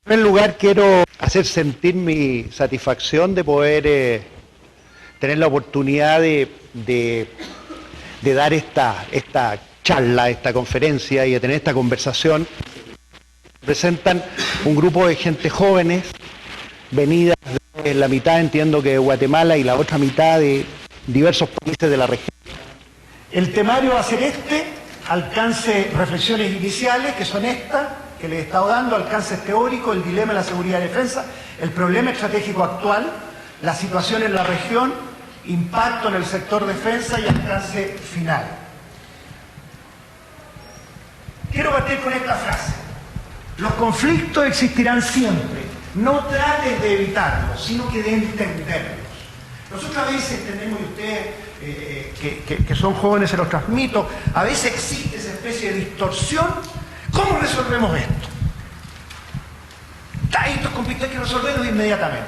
En primer lugar, quiero hacer sentir mi satisfacción de poder tener la oportunidad de dar esta charla, esta conferencia y de tener esta conversación. Presentan un grupo de gente jóvenes, venidas de la mitad, entiendo que de Guatemala, y la otra mitad de diversos países de la región. El temario va a ser alcance, reflexiones iniciales, que son estas, que les he estado dando, alcances teóricos, el dilema de la seguridad y defensa, el problema estratégico actual, la situación en la región, impacto en el sector defensa y alcance final. Quiero partir con esta frase. Los conflictos existirán siempre. No trates de evitarlos, sino que de entenderlos. Nosotros a veces tenemos, y ustedes que son jóvenes se los transmito, a veces existe esa especie de distorsión. ¿Cómo resolvemos esto? Estos conflictos hay que resolverlos inmediatamente.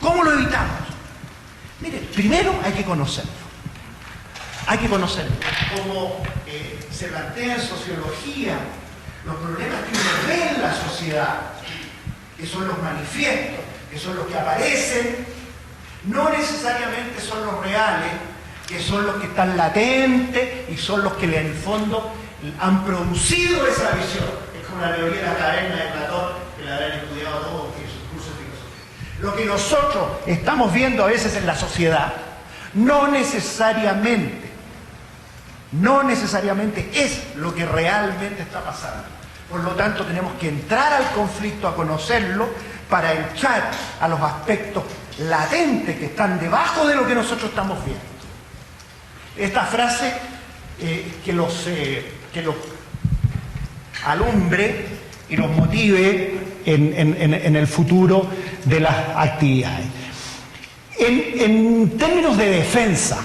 ¿Cómo lo evitamos? Mire, primero hay que conocerlo. Hay que conocerlo. Como se plantea en sociología, los problemas que uno ve en la sociedad, que son los manifiestos, que son los que aparecen, no necesariamente son los reales, que son los que están latentes y son los que en el fondo han producido esa visión. Es como la teoría de la caverna de Platón, que la habrán estudiado todos en sus cursos de filosofía. Lo que nosotros estamos viendo a veces en la sociedad, no necesariamente es lo que realmente está pasando. Por lo tanto, tenemos que entrar al conflicto, a conocerlo, para entrar a los aspectos latentes que están debajo de lo que nosotros estamos viendo. Esta frase que los alumbre y los motive en el futuro de las actividades. En términos de defensa,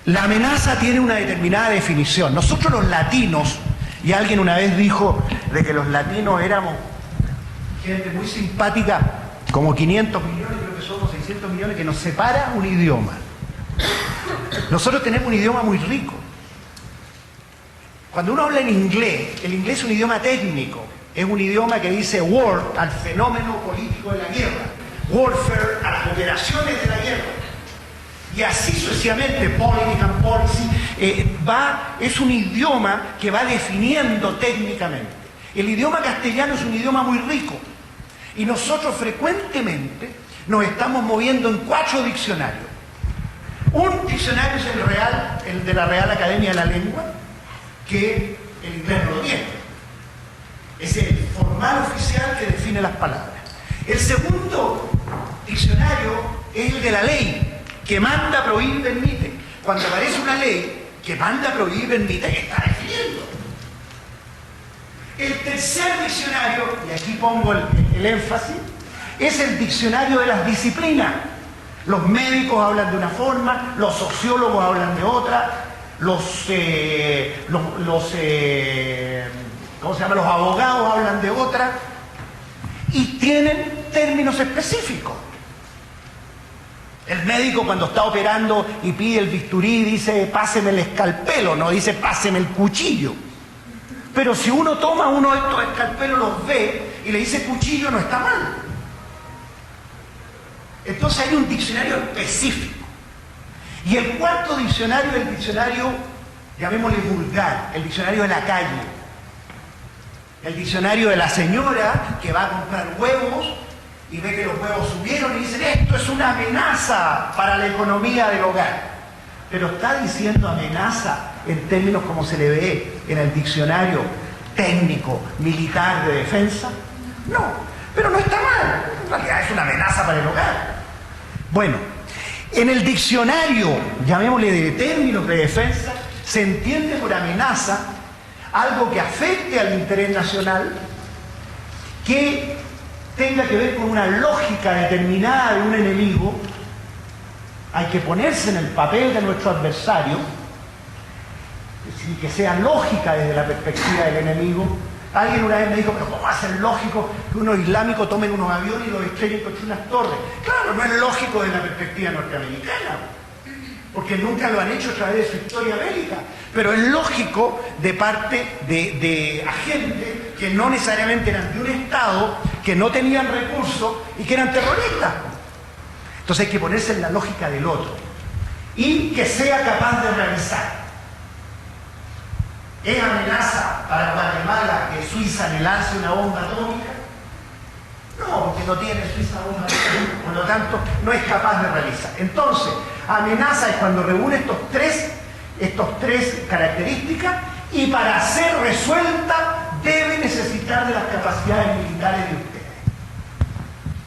la amenaza tiene una determinada definición. Nosotros los latinos, y alguien una vez dijo de que los latinos éramos gente muy simpática, como 500 millones, creo que somos 600 millones, que nos separa un idioma. Nosotros tenemos un idioma muy rico. Cuando uno habla en inglés, el inglés es un idioma técnico, es un idioma que dice war al fenómeno político de la guerra, warfare a las operaciones de la guerra, y así sucesivamente, political policy, es un idioma que va definiendo técnicamente. El idioma castellano es un idioma muy rico, y nosotros frecuentemente nos estamos moviendo en 4 diccionarios. Un diccionario es el de la Real Academia de la Lengua, que el inglés no lo tiene. Es el formal oficial que define las palabras. El segundo diccionario es el de la ley, que manda, prohíbe y permite. Cuando aparece una ley que manda, prohíbe y permite, está definiendo. El tercer diccionario, y aquí pongo el énfasis, es el diccionario de las disciplinas. Los médicos hablan de una forma, los sociólogos hablan de otra, los abogados hablan de otra, y tienen términos específicos. El médico, cuando está operando y pide el bisturí, dice páseme el escalpelo, no dice páseme el cuchillo. Pero si uno toma uno de estos escalpelos, los ve y le dice cuchillo, no está mal. Entonces hay un diccionario específico. Y el cuarto diccionario es el diccionario, llamémosle vulgar, el diccionario de la calle. El diccionario de la señora que va a comprar huevos y ve que los huevos subieron y dice, esto es una amenaza para la economía del hogar. Pero está diciendo amenaza en términos como se le ve en el diccionario técnico militar de defensa. No, pero no está mal. En realidad es una amenaza para el hogar. Bueno, en el diccionario, llamémosle de términos de defensa, se entiende por amenaza algo que afecte al interés nacional, que tenga que ver con una lógica determinada de un enemigo. Hay que ponerse en el papel de nuestro adversario, que sea lógica desde la perspectiva del enemigo. Alguien una vez me dijo, pero ¿cómo va a ser lógico que unos islámicos tomen unos aviones y los estrellen contra unas torres? Claro, no es lógico desde la perspectiva norteamericana, porque nunca lo han hecho a través de su historia bélica, pero es lógico de parte de agentes que no necesariamente eran de un Estado, que no tenían recursos y que eran terroristas. Entonces hay que ponerse en la lógica del otro y que sea capaz de realizar. ¿Es amenaza para Guatemala que Suiza le lance una bomba atómica? No, porque no tiene Suiza bomba atómica, por lo tanto no es capaz de realizar. Entonces, amenaza es cuando reúne estos tres características, y para ser resuelta debe necesitar de las capacidades militares de ustedes.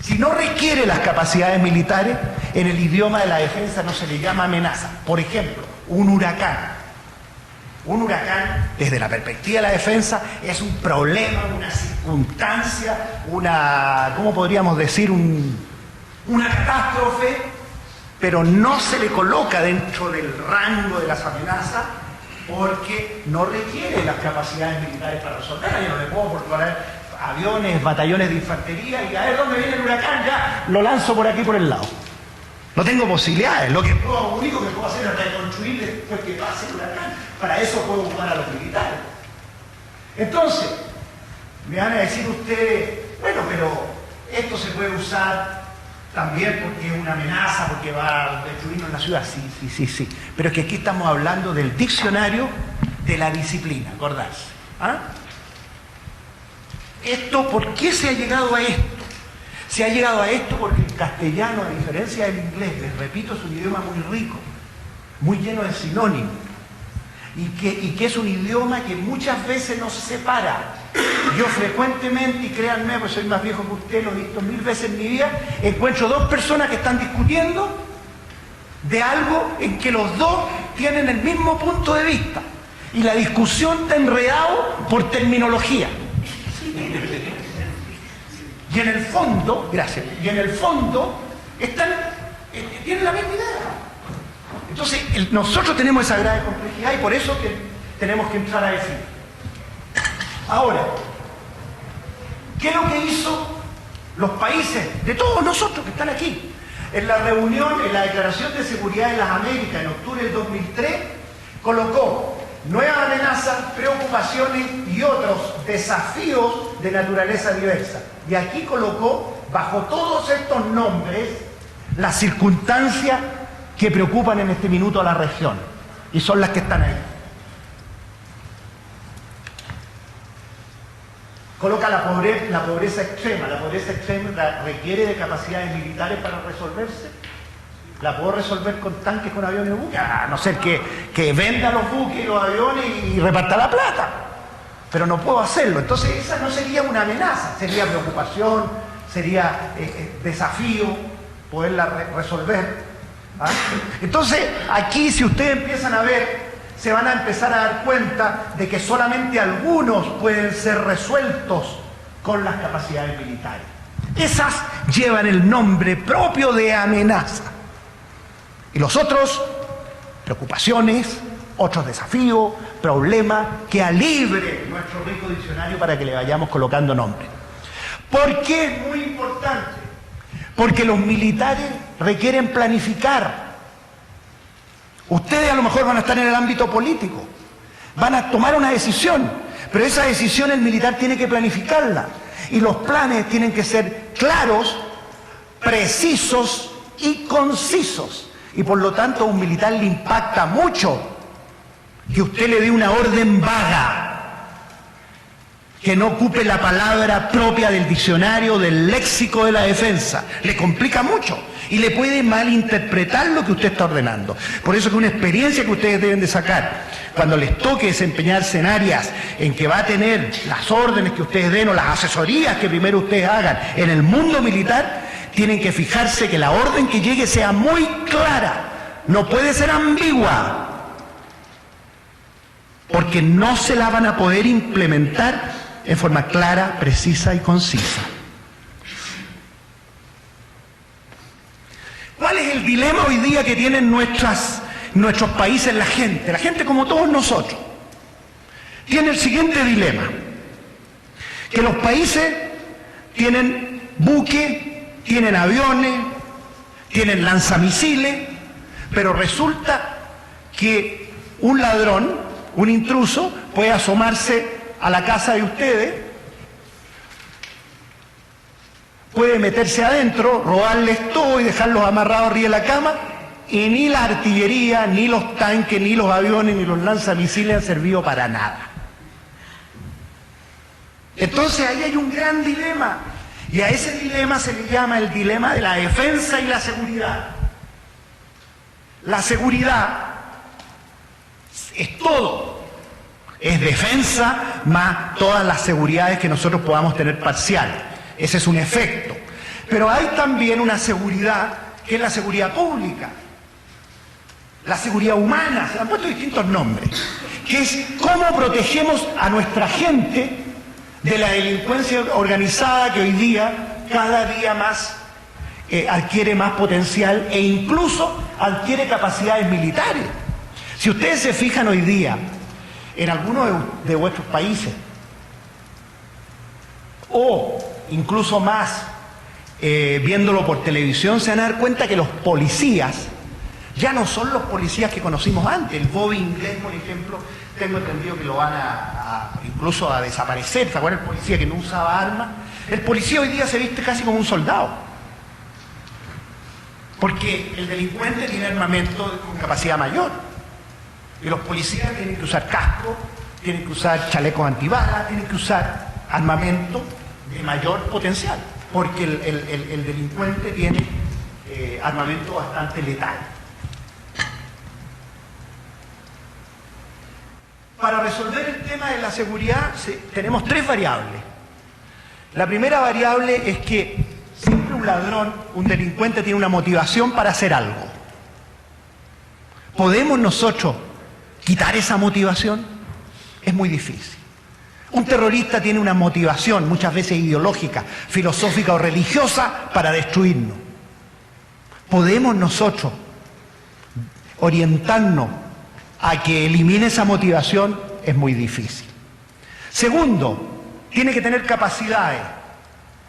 Si no requiere las capacidades militares, en el idioma de la defensa no se le llama amenaza. Por ejemplo, un huracán. Un huracán, desde la perspectiva de la defensa, es un problema, una circunstancia, ¿cómo podríamos decir? Una catástrofe, pero no se le coloca dentro del rango de las amenazas porque no requiere las capacidades militares para resolverla. Yo no le puedo poner aviones, batallones de infantería y a ver dónde viene el huracán, ya lo lanzo por aquí por el lado. No tengo posibilidades. Lo único que puedo hacer es reconstruir después que pase el huracán. Para eso puedo ocupar a los militares. Entonces, me van a decir ustedes, bueno, pero esto se puede usar también porque es una amenaza, porque va a destruirnos la ciudad. Sí. Pero es que aquí estamos hablando del diccionario de la disciplina, acordarse. ¿Ah? ¿Por qué se ha llegado a esto? Se ha llegado a esto porque el castellano, a diferencia del inglés, les repito, es un idioma muy rico, muy lleno de sinónimos, y que es un idioma que muchas veces nos separa. Yo frecuentemente, y créanme, pues soy más viejo que usted, lo he visto 1000 veces en mi vida, encuentro dos personas que están discutiendo de algo en que los dos tienen el mismo punto de vista, y la discusión está enredado por terminología. Y en el fondo, gracias, tienen la misma idea. Entonces, nosotros tenemos esa grave complejidad y por eso que tenemos que entrar a decir. Ahora, ¿qué es lo que hizo los países, de todos nosotros que están aquí? En la reunión, en la Declaración de Seguridad de las Américas, en octubre del 2003, colocó nuevas amenazas, preocupaciones y otros desafíos de naturaleza diversa. Y aquí colocó, bajo todos estos nombres, las circunstancias que preocupan en este minuto a la región. Y son las que están ahí. Coloca la pobreza extrema. La pobreza extrema requiere de capacidades militares para resolverse. ¿La puedo resolver con tanques, con aviones y buques? A no ser que venda los buques y los aviones y reparta la plata. Pero no puedo hacerlo. Entonces esa no sería una amenaza, sería preocupación, sería desafío poderla resolver. ¿Ah? Entonces aquí, si ustedes empiezan a ver, se van a empezar a dar cuenta de que solamente algunos pueden ser resueltos con las capacidades militares. Esas llevan el nombre propio de amenaza. Y los otros, preocupaciones, otros desafíos, problemas, que alibre nuestro rico diccionario para que le vayamos colocando nombre. ¿Por qué es muy importante? Porque los militares requieren planificar. Ustedes a lo mejor van a estar en el ámbito político, van a tomar una decisión, pero esa decisión el militar tiene que planificarla. Y los planes tienen que ser claros, precisos y concisos. Y por lo tanto a un militar le impacta mucho que usted le dé una orden vaga, que no ocupe la palabra propia del diccionario, del léxico de la defensa. Le complica mucho y le puede malinterpretar lo que usted está ordenando. Por eso es una experiencia que ustedes deben de sacar. Cuando les toque desempeñarse en áreas en que va a tener las órdenes que ustedes den o las asesorías que primero ustedes hagan en el mundo militar, tienen que fijarse que la orden que llegue sea muy clara, no puede ser ambigua, porque no se la van a poder implementar en forma clara, precisa y concisa. ¿Cuál es el dilema hoy día que tienen nuestros países, la gente? La gente, como todos nosotros, tiene el siguiente dilema: que los países tienen buques, tienen aviones, tienen lanzamisiles, pero resulta que un ladrón, un intruso, puede asomarse a la casa de ustedes puede meterse adentro, robarles todo y dejarlos amarrados arriba de la cama, y ni la artillería, ni los tanques, ni los aviones, ni los lanzamisiles han servido para nada. Entonces ahí hay un gran dilema, y a ese dilema se le llama el dilema de la defensa y la seguridad. La seguridad es todo, es defensa más todas las seguridades que nosotros podamos tener parciales. Ese es un efecto. Pero hay también una seguridad que es la seguridad pública, la seguridad humana, se le han puesto distintos nombres, que es cómo protegemos a nuestra gente de la delincuencia organizada que hoy día, cada día más, adquiere más potencial e incluso adquiere capacidades militares. Si ustedes se fijan hoy día en algunos de vuestros países, o incluso más viéndolo por televisión, se van a dar cuenta que los policías ya no son los policías que conocimos antes. El Bobby inglés, por ejemplo, tengo entendido que lo van incluso a desaparecer. ¿Se acuerdan el policía que no usaba armas? El policía hoy día se viste casi como un soldado, porque el delincuente tiene armamento con capacidad mayor, y los policías tienen que usar casco, tienen que usar chalecos antibalas, tienen que usar armamento de mayor potencial, porque el delincuente tiene armamento bastante letal. Para resolver el tema de la seguridad tenemos tres variables. La primera variable es que siempre un ladrón, un delincuente tiene una motivación para hacer algo. ¿Podemos nosotros quitar esa motivación? Es muy difícil. Un terrorista tiene una motivación, muchas veces ideológica, filosófica o religiosa, para destruirnos. ¿Podemos nosotros orientarnos a que elimine esa motivación? Es muy difícil. Segundo, tiene que tener capacidades,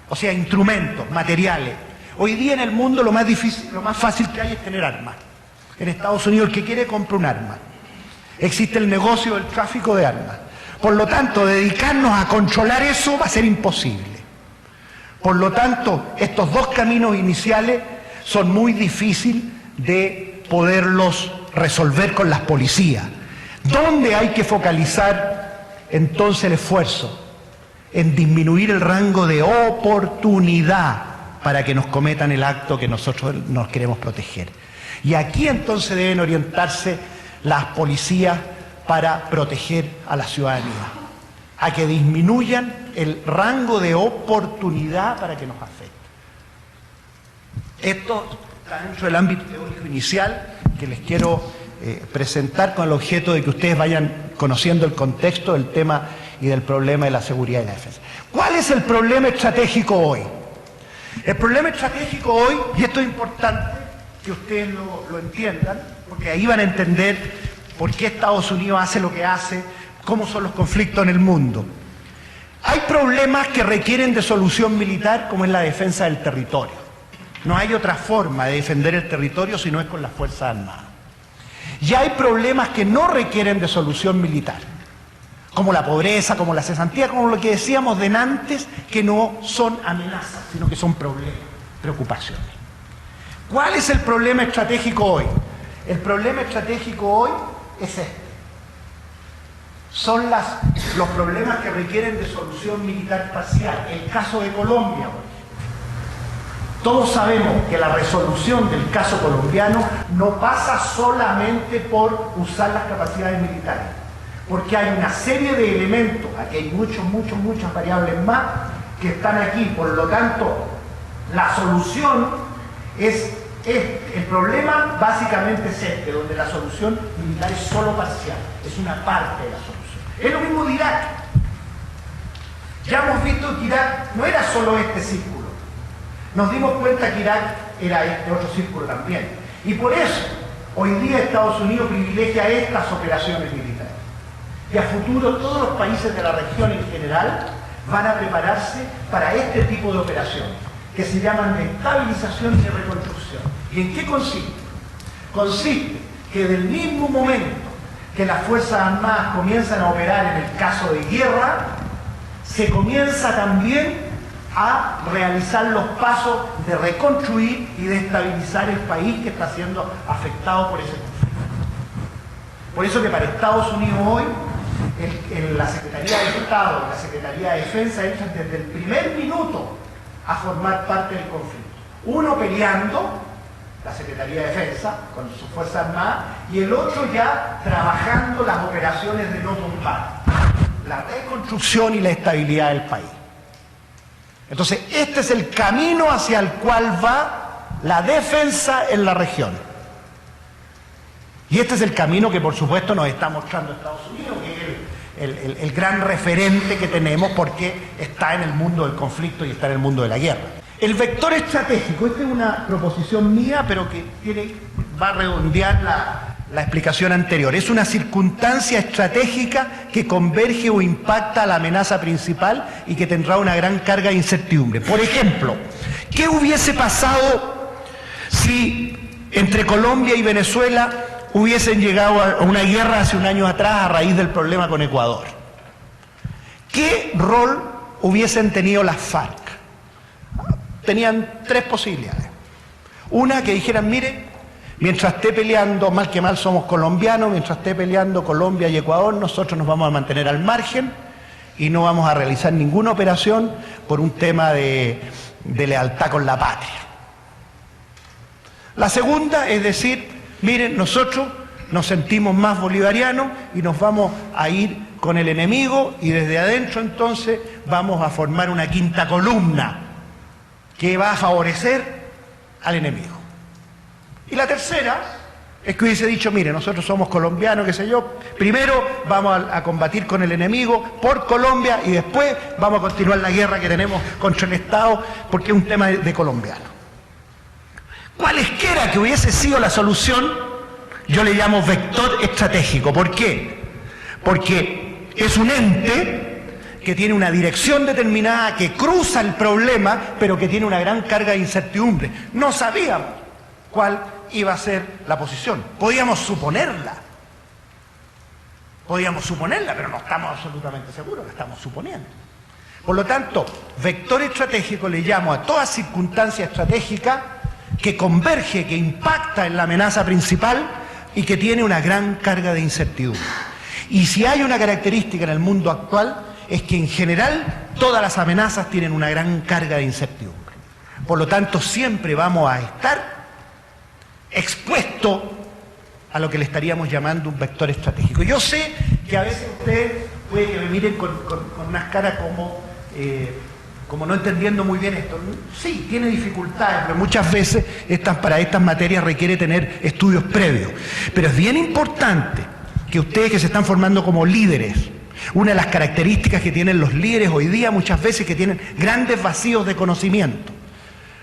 o sea, instrumentos, materiales. Hoy día en el mundo lo más difícil, lo más fácil que hay es tener armas. En Estados Unidos el que quiere compra un arma. Existe el negocio del tráfico de armas. Por lo tanto, dedicarnos a controlar eso va a ser imposible. Por lo tanto, estos dos caminos iniciales son muy difíciles de poderlos resolver con las policías. ¿Dónde hay que focalizar entonces el esfuerzo? En disminuir el rango de oportunidad para que nos cometan el acto que nosotros nos queremos proteger. Y aquí entonces deben orientarse las policías para proteger a la ciudadanía, a que disminuyan el rango de oportunidad para que nos afecte. Esto está dentro del ámbito teórico inicial que les quiero presentar con el objeto de que ustedes vayan conociendo el contexto del tema y del problema de la seguridad y la defensa. ¿Cuál es el problema estratégico hoy? El problema estratégico hoy, y esto es importante que ustedes lo entiendan, porque ahí van a entender por qué Estados Unidos hace lo que hace, cómo son los conflictos en el mundo. Hay problemas que requieren de solución militar, como es la defensa del territorio. No hay otra forma de defender el territorio si no es con las Fuerzas Armadas. Y hay problemas que no requieren de solución militar, como la pobreza, como la cesantía, como lo que decíamos de antes, que no son amenazas, sino que son problemas, preocupaciones. ¿Cuál es el problema estratégico hoy? El problema estratégico hoy es este. Son los problemas que requieren de solución militar parcial. El caso de Colombia, por ejemplo. Todos sabemos que la resolución del caso colombiano no pasa solamente por usar las capacidades militares, porque hay una serie de elementos, aquí hay muchas variables más que están aquí. Por lo tanto, la solución el problema básicamente es este, donde la solución militar es solo parcial, es una parte de la solución. Es lo mismo de Irak. Ya hemos visto que Irak no era solo este círculo. Nos dimos cuenta que Irak era este otro círculo también. Y por eso, hoy día Estados Unidos privilegia estas operaciones militares. Y a futuro todos los países de la región en general van a prepararse para este tipo de operaciones, que se llaman de estabilización y de reconstrucción. ¿Y en qué consiste? Consiste que del mismo momento que las Fuerzas Armadas comienzan a operar en el caso de guerra, se comienza también a realizar los pasos de reconstruir y de estabilizar el país que está siendo afectado por ese conflicto. Por eso que para Estados Unidos hoy, la Secretaría de Estado y la Secretaría de Defensa entran desde el primer minuto a formar parte del conflicto. Uno peleando, la Secretaría de Defensa, con sus Fuerzas Armadas, y el otro ya trabajando las operaciones de no tumbar, la reconstrucción y la estabilidad del país. Entonces, este es el camino hacia el cual va la defensa en la región. Y este es el camino que, por supuesto, nos está mostrando Estados Unidos, que es el gran referente que tenemos porque está en el mundo del conflicto y está en el mundo de la guerra. El vector estratégico, esta es una proposición mía, pero que va a redondear la explicación anterior. Es una circunstancia estratégica que converge o impacta a la amenaza principal y que tendrá una gran carga de incertidumbre. Por ejemplo, ¿qué hubiese pasado si entre Colombia y Venezuela hubiesen llegado a una guerra hace un año atrás a raíz del problema con Ecuador? ¿Qué rol hubiesen tenido las FARC? Tenían tres posibilidades. Una, que dijeran, mire, mientras esté peleando, mal que mal somos colombianos, mientras esté peleando Colombia y Ecuador, nosotros nos vamos a mantener al margen y no vamos a realizar ninguna operación por un tema de lealtad con la patria. La segunda es decir, miren, nosotros nos sentimos más bolivarianos y nos vamos a ir con el enemigo y desde adentro entonces vamos a formar una quinta columna que va a favorecer al enemigo. Y la tercera es que hubiese dicho, mire, nosotros somos colombianos, qué sé yo, primero vamos a combatir con el enemigo por Colombia y después vamos a continuar la guerra que tenemos contra el Estado porque es un tema de colombianos. Cualesquiera que hubiese sido la solución, yo le llamo vector estratégico. ¿Por qué? Porque es un ente que tiene una dirección determinada, que cruza el problema, pero que tiene una gran carga de incertidumbre. No sabíamos cuál iba a ser la posición. Podíamos suponerla, pero no estamos absolutamente seguros, la estamos suponiendo. Por lo tanto, vector estratégico le llamo a toda circunstancia estratégica que converge, que impacta en la amenaza principal y que tiene una gran carga de incertidumbre. Y si hay una característica en el mundo actual, es que en general todas las amenazas tienen una gran carga de incertidumbre. Por lo tanto, siempre vamos a estar expuestos a lo que le estaríamos llamando un vector estratégico. Yo sé que a veces ustedes puede que me miren con unas caras como no entendiendo muy bien esto. Sí, tiene dificultades, pero muchas veces para estas materias requiere tener estudios previos. Pero es bien importante que ustedes que se están formando como líderes, una de las características que tienen los líderes hoy día muchas veces que tienen grandes vacíos de conocimiento.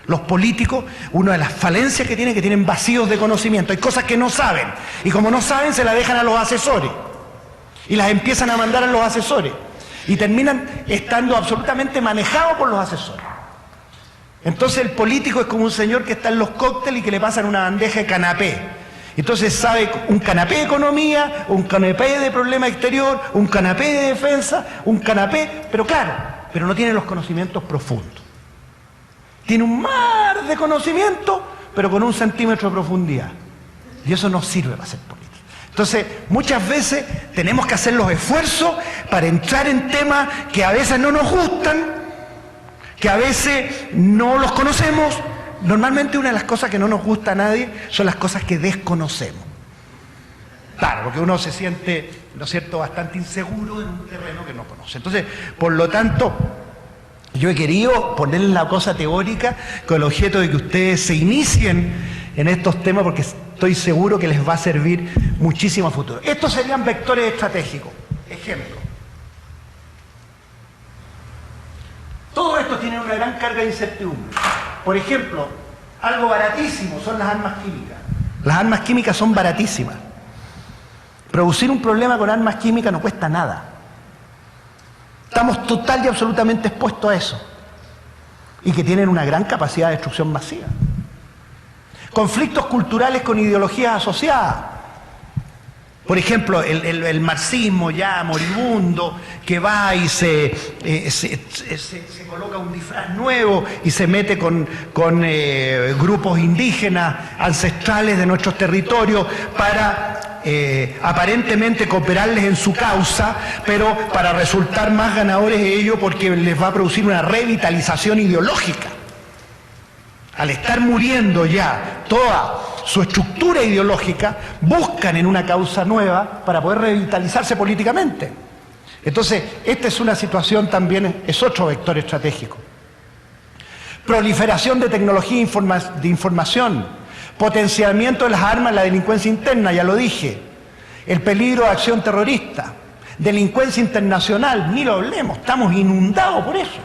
Los políticos, una de las falencias que tienen vacíos de conocimiento. Hay cosas que no saben y como no saben se las dejan a los asesores y las empiezan a mandar a los asesores y terminan estando absolutamente manejados por los asesores. Entonces el político es como un señor que está en los cócteles y que le pasan una bandeja de canapé. Entonces sabe un canapé de economía, un canapé de problema exterior, un canapé de defensa, un canapé, pero claro, pero no tiene los conocimientos profundos. Tiene un mar de conocimiento, pero con 1 centímetro de profundidad. Y eso no sirve para ser político. Entonces, muchas veces tenemos que hacer los esfuerzos para entrar en temas que a veces no nos gustan, que a veces no los conocemos. Normalmente una de las cosas que no nos gusta a nadie son las cosas que desconocemos. Claro, porque uno se siente, ¿no es cierto?, bastante inseguro en un terreno que no conoce. Entonces, por lo tanto, yo he querido ponerles la cosa teórica con el objeto de que ustedes se inicien en estos temas porque estoy seguro que les va a servir muchísimo a futuro. Estos serían vectores estratégicos. Ejemplo. Todo esto tiene una gran carga de incertidumbre. Por ejemplo, algo baratísimo son las armas químicas. Las armas químicas son baratísimas. Producir un problema con armas químicas no cuesta nada. Estamos total y absolutamente expuestos a eso. Y que tienen una gran capacidad de destrucción masiva. Conflictos culturales con ideologías asociadas. Por ejemplo, el marxismo ya moribundo, que va y se coloca un disfraz nuevo y se mete con grupos indígenas ancestrales de nuestros territorios para aparentemente cooperarles en su causa, pero para resultar más ganadores de ello porque les va a producir una revitalización ideológica. Al estar muriendo ya toda su estructura ideológica, buscan en una causa nueva para poder revitalizarse políticamente. Entonces, esta es una situación también, es otro vector estratégico. Proliferación de tecnología de información, potenciamiento de las armas en la delincuencia interna, ya lo dije, el peligro de acción terrorista, delincuencia internacional, ni lo hablemos, estamos inundados por eso.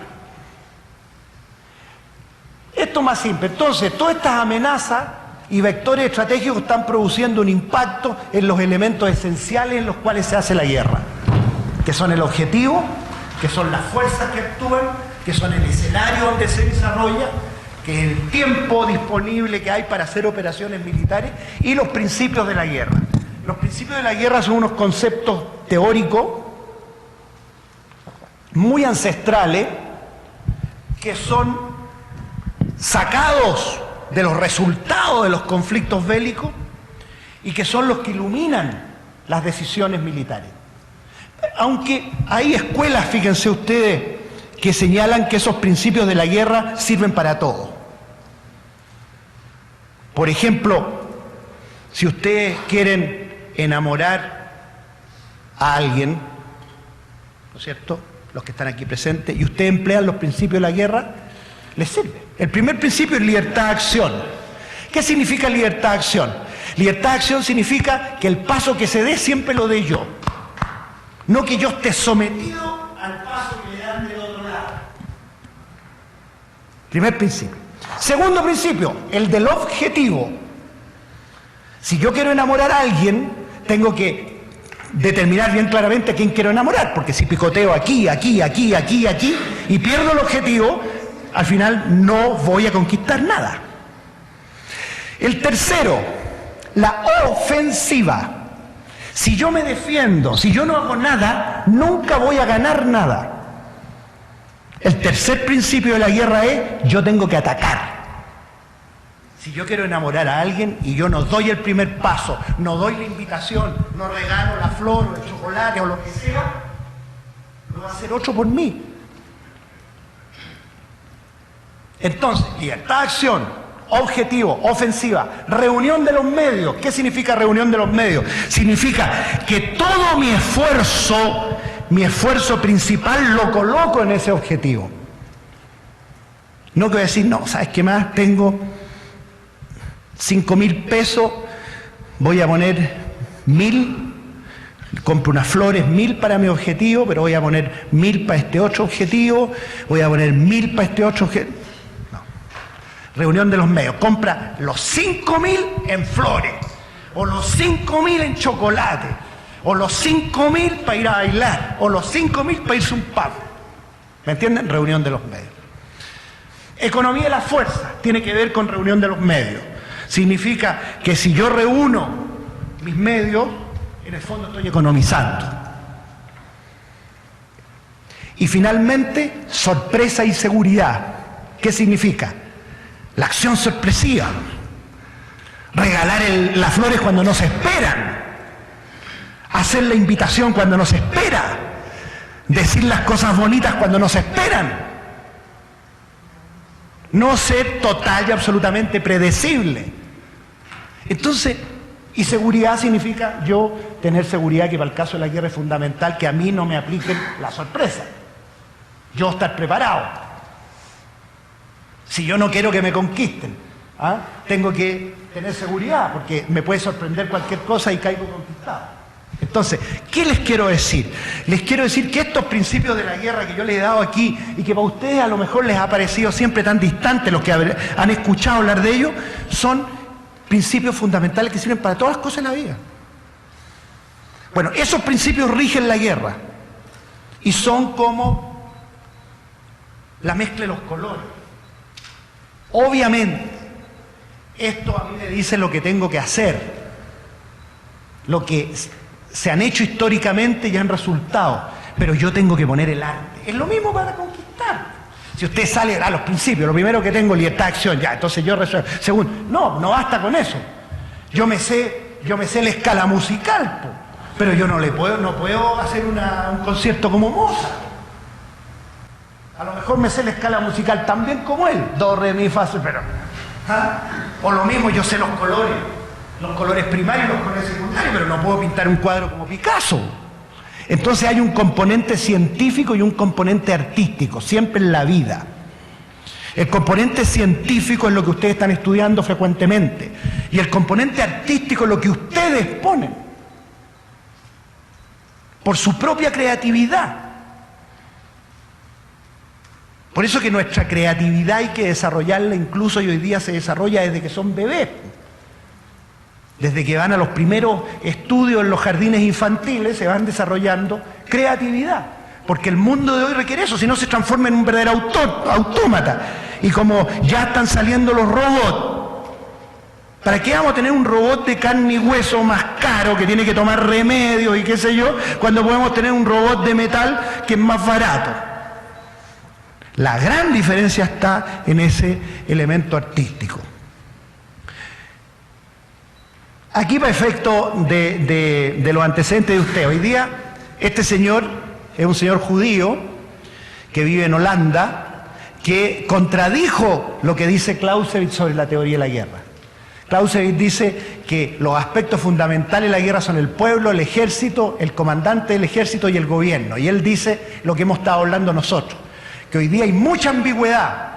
Esto más simple. Entonces, todas estas amenazas y vectores estratégicos están produciendo un impacto en los elementos esenciales en los cuales se hace la guerra, que son el objetivo, que son las fuerzas que actúan, que son el escenario donde se desarrolla, que es el tiempo disponible que hay para hacer operaciones militares y los principios de la guerra. Los principios de la guerra son unos conceptos teóricos muy ancestrales que son sacados de los resultados de los conflictos bélicos y que son los que iluminan las decisiones militares. Aunque hay escuelas, fíjense ustedes, que señalan que esos principios de la guerra sirven para todo. Por ejemplo, si ustedes quieren enamorar a alguien, ¿no es cierto?, los que están aquí presentes, y ustedes emplean los principios de la guerra, les sirve. El primer principio es libertad de acción. ¿Qué significa libertad de acción? Libertad de acción significa que el paso que se dé siempre lo dé yo. No que yo esté sometido al paso que le dan del otro lado. Primer principio. Segundo principio, el del objetivo. Si yo quiero enamorar a alguien, tengo que determinar bien claramente a quién quiero enamorar, porque si picoteo aquí, y pierdo el objetivo, al final no voy a conquistar nada. El tercero, la ofensiva. Si yo me defiendo, si yo no hago nada, nunca voy a ganar nada. El tercer principio de la guerra es, yo tengo que atacar. Si yo quiero enamorar a alguien y yo no doy el primer paso, no doy la invitación, no regalo la flor o el chocolate o lo que sea, lo va a hacer otro por mí. Entonces, libertad de acción, objetivo, ofensiva, reunión de los medios. ¿Qué significa reunión de los medios? Significa que todo mi esfuerzo principal lo coloco en ese objetivo. No que voy a decir, no, ¿sabes qué más? Tengo 5.000 pesos, voy a poner 1.000, compro unas flores 1.000 para mi objetivo, pero voy a poner 1.000 para este otro objetivo, voy a poner 1.000 para este otro objetivo. Reunión de los medios, compra los 5.000 en flores, o los 5.000 en chocolate, o los 5.000 para ir a bailar, o los 5.000 para irse a un pub. ¿Me entienden? Reunión de los medios. Economía de la fuerza tiene que ver con reunión de los medios. Significa que si yo reúno mis medios, en el fondo estoy economizando. Y finalmente, sorpresa y seguridad. ¿Qué significa? La acción sorpresiva, regalar las flores cuando no se esperan, hacer la invitación cuando no se espera, decir las cosas bonitas cuando no se esperan, no ser total y absolutamente predecible. Entonces, y seguridad significa yo tener seguridad que para el caso de la guerra es fundamental que a mí no me apliquen la sorpresa, yo estar preparado. Si yo no quiero que me conquisten, tengo que tener seguridad, porque me puede sorprender cualquier cosa y caigo conquistado. Entonces, ¿qué les quiero decir? Les quiero decir que estos principios de la guerra que yo les he dado aquí, y que para ustedes a lo mejor les ha parecido siempre tan distantes los que han escuchado hablar de ellos, son principios fundamentales que sirven para todas las cosas en la vida. Bueno, esos principios rigen la guerra, y son como la mezcla de los colores. Obviamente, esto a mí me dice lo que tengo que hacer, lo que se han hecho históricamente y han resultado, pero yo tengo que poner el arte. Es lo mismo para conquistar. Si usted sale a los principios, lo primero que tengo, libertad de acción, ya, entonces yo resuelvo. Segundo, no basta con eso. Yo me sé la escala musical, pero yo no puedo hacer un concierto como Mozart. A lo mejor me sé la escala musical tan bien como él, do, re, mi, fa, sol, pero... ¿ah? O lo mismo, yo sé los colores primarios y los colores secundarios, pero no puedo pintar un cuadro como Picasso. Entonces hay un componente científico y un componente artístico, siempre en la vida. El componente científico es lo que ustedes están estudiando frecuentemente, y el componente artístico es lo que ustedes ponen, por su propia creatividad. Por eso que nuestra creatividad hay que desarrollarla, incluso y hoy día se desarrolla desde que son bebés. Desde que van a los primeros estudios en los jardines infantiles se van desarrollando creatividad, porque el mundo de hoy requiere eso, si no se transforma en un verdadero autómata. Y como ya están saliendo los robots, ¿para qué vamos a tener un robot de carne y hueso más caro que tiene que tomar remedios y qué sé yo, cuando podemos tener un robot de metal que es más barato? La gran diferencia está en ese elemento artístico. Aquí, para efecto de los antecedentes de usted, hoy día este señor es un señor judío que vive en Holanda, que contradijo lo que dice Clausewitz sobre la teoría de la guerra. Clausewitz dice que los aspectos fundamentales de la guerra son el pueblo, el ejército, el comandante del ejército y el gobierno. Y él dice lo que hemos estado hablando nosotros, que hoy día hay mucha ambigüedad,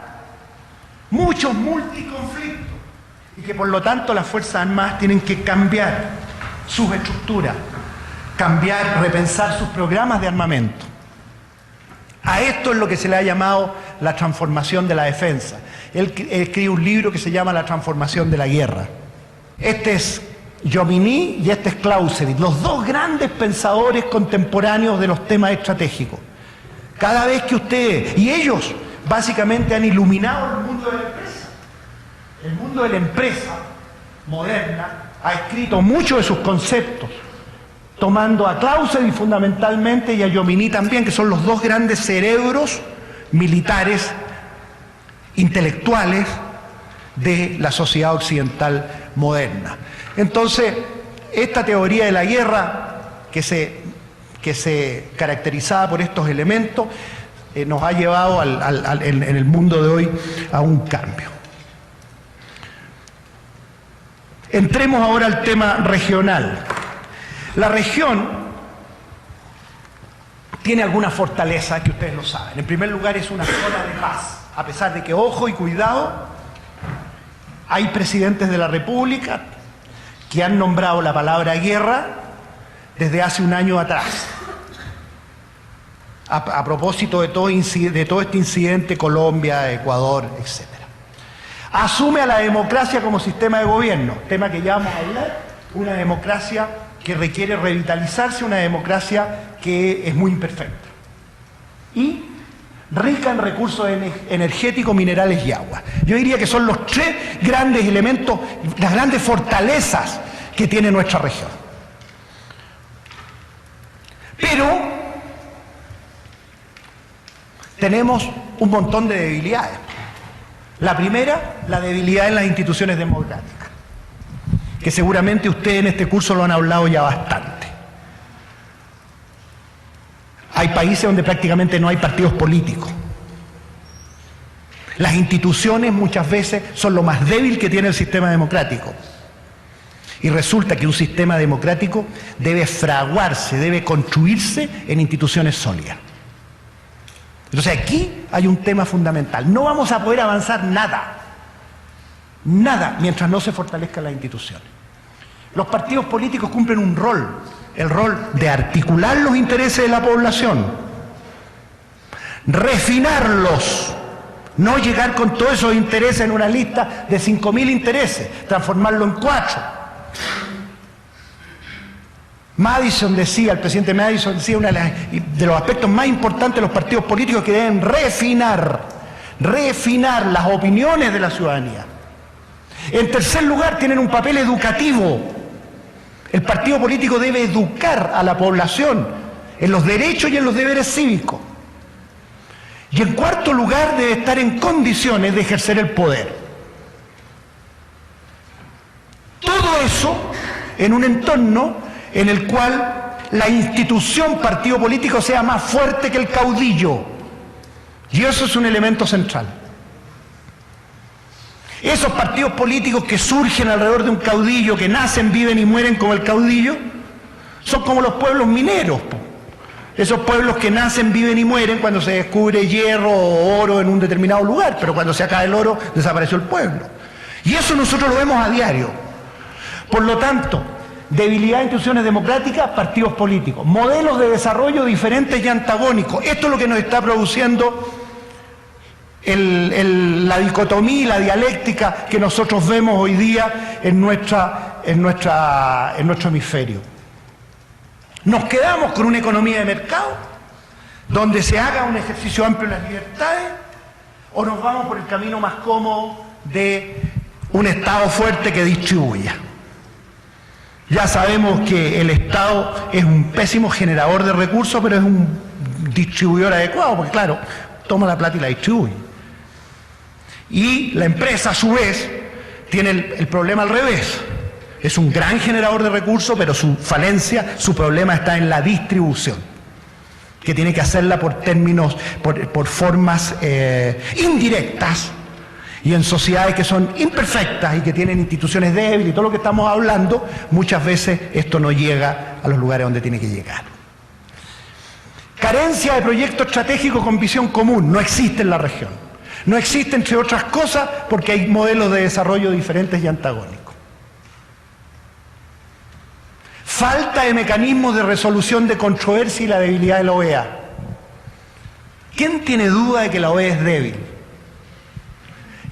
muchos multiconflictos, y que por lo tanto las Fuerzas Armadas tienen que cambiar sus estructuras, repensar sus programas de armamento. A esto es lo que se le ha llamado la transformación de la defensa. Él escribe un libro que se llama La transformación de la guerra. Este es Jomini y este es Clausewitz, los dos grandes pensadores contemporáneos de los temas estratégicos. Cada vez que ustedes, y ellos básicamente han iluminado el mundo de la empresa. El mundo de la empresa moderna ha escrito muchos de sus conceptos, tomando a Clausewitz fundamentalmente y a Jomini también, que son los dos grandes cerebros militares, intelectuales de la sociedad occidental moderna. Entonces, esta teoría de la guerra, que se caracterizaba por estos elementos, nos ha llevado en el mundo de hoy a un cambio. Entremos ahora al tema regional. La región tiene alguna fortaleza que ustedes lo saben. En primer lugar, es una zona de paz, a pesar de que, ojo y cuidado, hay presidentes de la República que han nombrado la palabra guerra desde hace un año atrás, a propósito de todo este incidente, Colombia, Ecuador, etc. Asume a la democracia como sistema de gobierno, tema que ya vamos a hablar, una democracia que requiere revitalizarse, una democracia que es muy imperfecta y rica en recursos energéticos, minerales y agua. Yo diría que son los tres grandes elementos, las grandes fortalezas que tiene nuestra región. Pero tenemos un montón de debilidades. La primera, la debilidad en las instituciones democráticas, que seguramente ustedes en este curso lo han hablado ya bastante. Hay países donde prácticamente no hay partidos políticos. Las instituciones muchas veces son lo más débil que tiene el sistema democrático. Y resulta que un sistema democrático debe fraguarse, debe construirse en instituciones sólidas. Entonces aquí hay un tema fundamental. No vamos a poder avanzar nada, mientras no se fortalezcan las instituciones. Los partidos políticos cumplen un rol, el rol de articular los intereses de la población, refinarlos, no llegar con todos esos intereses en una lista de 5.000 intereses, transformarlo en 4. El presidente Madison decía, uno de los aspectos más importantes de los partidos políticos que deben refinar las opiniones de la ciudadanía. En tercer lugar, tienen un papel educativo. El partido político debe educar a la población en los derechos y en los deberes cívicos. Y en cuarto lugar, debe estar en condiciones de ejercer el poder. Todo eso en un entorno en el cual la institución partido político sea más fuerte que el caudillo. Y eso es un elemento central. Esos partidos políticos que surgen alrededor de un caudillo, que nacen, viven y mueren como el caudillo, son como los pueblos mineros. Esos pueblos que nacen, viven y mueren cuando se descubre hierro o oro en un determinado lugar, pero cuando se acaba el oro, desapareció el pueblo. Y eso nosotros lo vemos a diario. Por lo tanto, debilidad de instituciones democráticas, partidos políticos, modelos de desarrollo diferentes y antagónicos. Esto es lo que nos está produciendo la dicotomía y la dialéctica que nosotros vemos hoy día en nuestro hemisferio. Nos quedamos con una economía de mercado, donde se haga un ejercicio amplio de las libertades, o nos vamos por el camino más cómodo de un Estado fuerte que distribuya. Ya sabemos que el Estado es un pésimo generador de recursos, pero es un distribuidor adecuado, porque claro, toma la plata y la distribuye. Y la empresa, a su vez, tiene el problema al revés. Es un gran generador de recursos, pero su falencia, su problema está en la distribución, que tiene que hacerla por formas indirectas, y en sociedades que son imperfectas y que tienen instituciones débiles y todo lo que estamos hablando, muchas veces esto no llega a los lugares donde tiene que llegar. Carencia de proyecto estratégico con visión común, no existe en la región. No existe, entre otras cosas, porque hay modelos de desarrollo diferentes y antagónicos. Falta de mecanismos de resolución de controversia y la debilidad de la OEA. ¿Quién tiene duda de que la OEA es débil?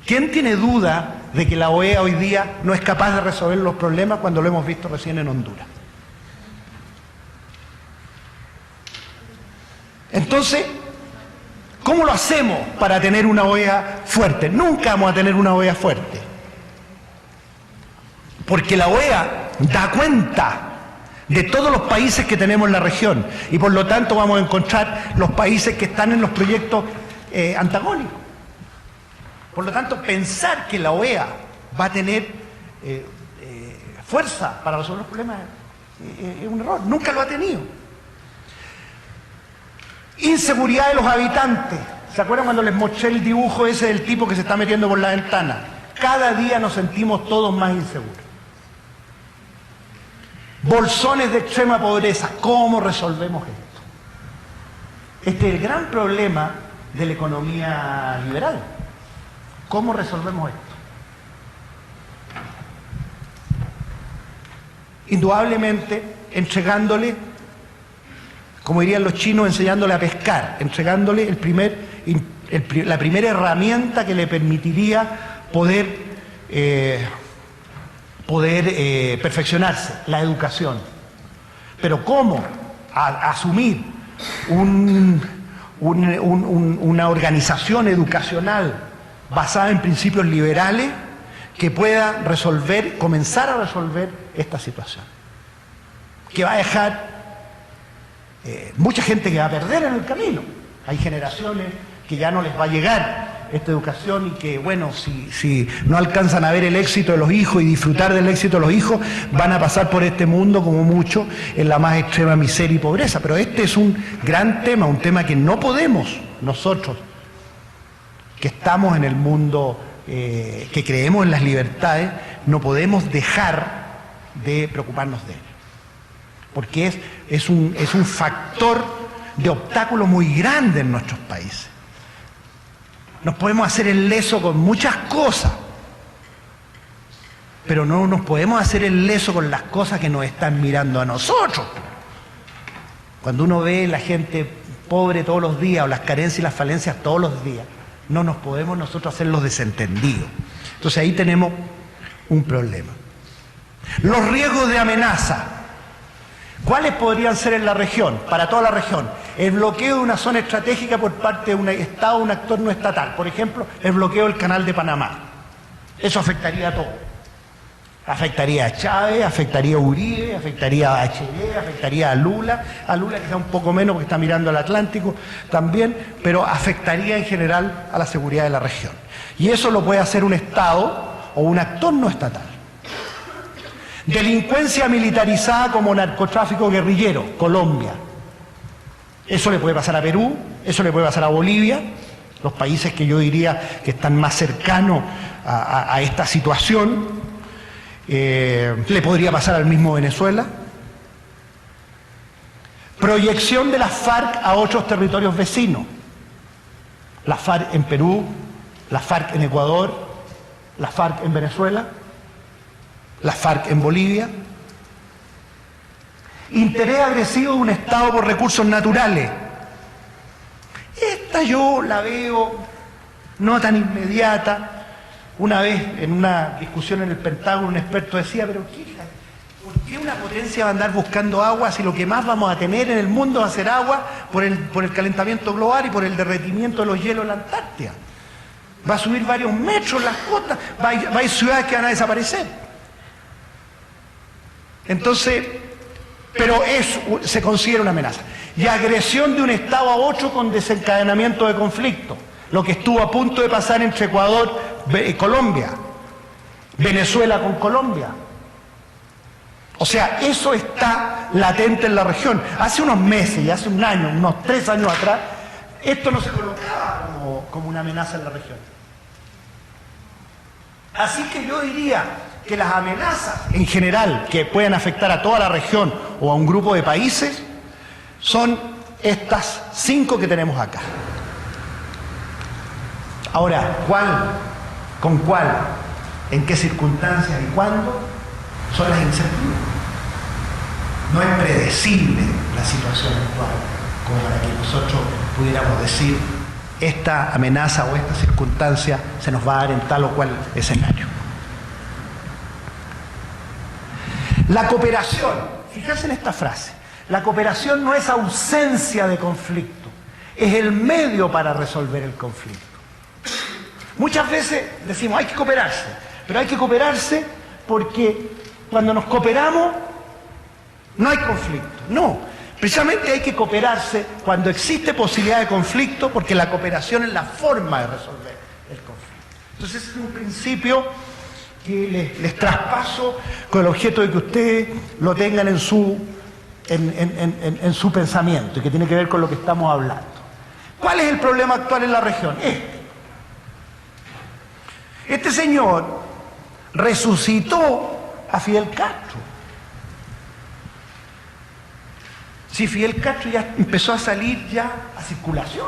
¿Quién tiene duda de que la OEA hoy día no es capaz de resolver los problemas cuando lo hemos visto recién en Honduras? Entonces, ¿cómo lo hacemos para tener una OEA fuerte? Nunca vamos a tener una OEA fuerte. Porque la OEA da cuenta de todos los países que tenemos en la región, y por lo tanto vamos a encontrar los países que están en los proyectos antagónicos. Por lo tanto, pensar que la OEA va a tener fuerza para resolver los problemas es un error, nunca lo ha tenido. Inseguridad de los habitantes. ¿Se acuerdan cuando les mostré el dibujo ese del tipo que se está metiendo por la ventana? Cada día nos sentimos todos más inseguros. Bolsones de extrema pobreza. ¿Cómo resolvemos esto? Este es el gran problema de la economía liberal. ¿Cómo resolvemos esto? Indudablemente entregándole, como dirían los chinos, enseñándole a pescar, entregándole la primera herramienta que le permitiría poder perfeccionarse, la educación. Pero ¿cómo asumir una organización educacional basada en principios liberales que pueda comenzar a resolver esta situación? Que va a dejar mucha gente que va a perder en el camino. Hay generaciones que ya no les va a llegar esta educación y que, bueno, si no alcanzan a ver el éxito de los hijos y disfrutar del éxito de los hijos, van a pasar por este mundo como mucho en la más extrema miseria y pobreza. Pero este es un gran tema, un tema que no podemos nosotros, que estamos en el mundo, que creemos en las libertades, no podemos dejar de preocuparnos de él. Porque es un factor de obstáculo muy grande en nuestros países. Nos podemos hacer el leso con muchas cosas, pero no nos podemos hacer el leso con las cosas que nos están mirando a nosotros. Cuando uno ve la gente pobre todos los días, o las carencias y las falencias todos los días, no nos podemos nosotros hacer los desentendidos. Entonces ahí tenemos un problema. Los riesgos de amenaza. ¿Cuáles podrían ser en la región, para toda la región? El bloqueo de una zona estratégica por parte de un Estado o un actor no estatal. Por ejemplo, el bloqueo del Canal de Panamá. Eso afectaría a todo. Afectaría a Chávez, afectaría a Uribe, afectaría a Bachelet, afectaría a Lula quizá un poco menos porque está mirando al Atlántico también, pero afectaría en general a la seguridad de la región. Y eso lo puede hacer un Estado o un actor no estatal. Delincuencia militarizada como narcotráfico guerrillero, Colombia. Eso le puede pasar a Perú, eso le puede pasar a Bolivia, los países que yo diría que están más cercanos a esta situación. Le podría pasar al mismo Venezuela. Proyección de las FARC a otros territorios vecinos. La FARC en Perú, la FARC en Ecuador, la FARC en Venezuela, la FARC en Bolivia. Interés agresivo de un Estado por recursos naturales. Esta yo la veo no tan inmediata. Una vez en una discusión en el Pentágono un experto decía, pero ¿por qué una potencia va a andar buscando agua si lo que más vamos a tener en el mundo va a ser agua por el calentamiento global y por el derretimiento de los hielos en la Antártida? Va a subir varios metros las costas, va a haber ciudades que van a desaparecer. Entonces, pero eso se considera una amenaza. Y agresión de un Estado a otro con desencadenamiento de conflicto. Lo que estuvo a punto de pasar entre Ecuador y Colombia, Venezuela con Colombia. O sea, eso está latente en la región. Hace unos meses y hace un año, unos 3 años atrás, esto no se colocaba como una amenaza en la región. Así que yo diría que las amenazas en general que pueden afectar a toda la región o a un grupo de países son estas 5 que tenemos acá. Ahora, ¿cuál? ¿Con cuál? ¿En qué circunstancias y cuándo? Son las incertidumbres. No es predecible la situación actual como para que nosotros pudiéramos decir esta amenaza o esta circunstancia se nos va a dar en tal o cual escenario. La cooperación, fíjense en esta frase, la cooperación no es ausencia de conflicto, es el medio para resolver el conflicto. Muchas veces decimos hay que cooperarse, pero hay que cooperarse porque cuando nos cooperamos no hay conflicto. No, precisamente hay que cooperarse cuando existe posibilidad de conflicto porque la cooperación es la forma de resolver el conflicto. Entonces ese es un principio que les traspaso con el objeto de que ustedes lo tengan en su pensamiento y que tiene que ver con lo que estamos hablando. ¿Cuál es el problema actual en la región? Este señor resucitó a Fidel Castro. Sí, Fidel Castro ya empezó a salir ya a circulación.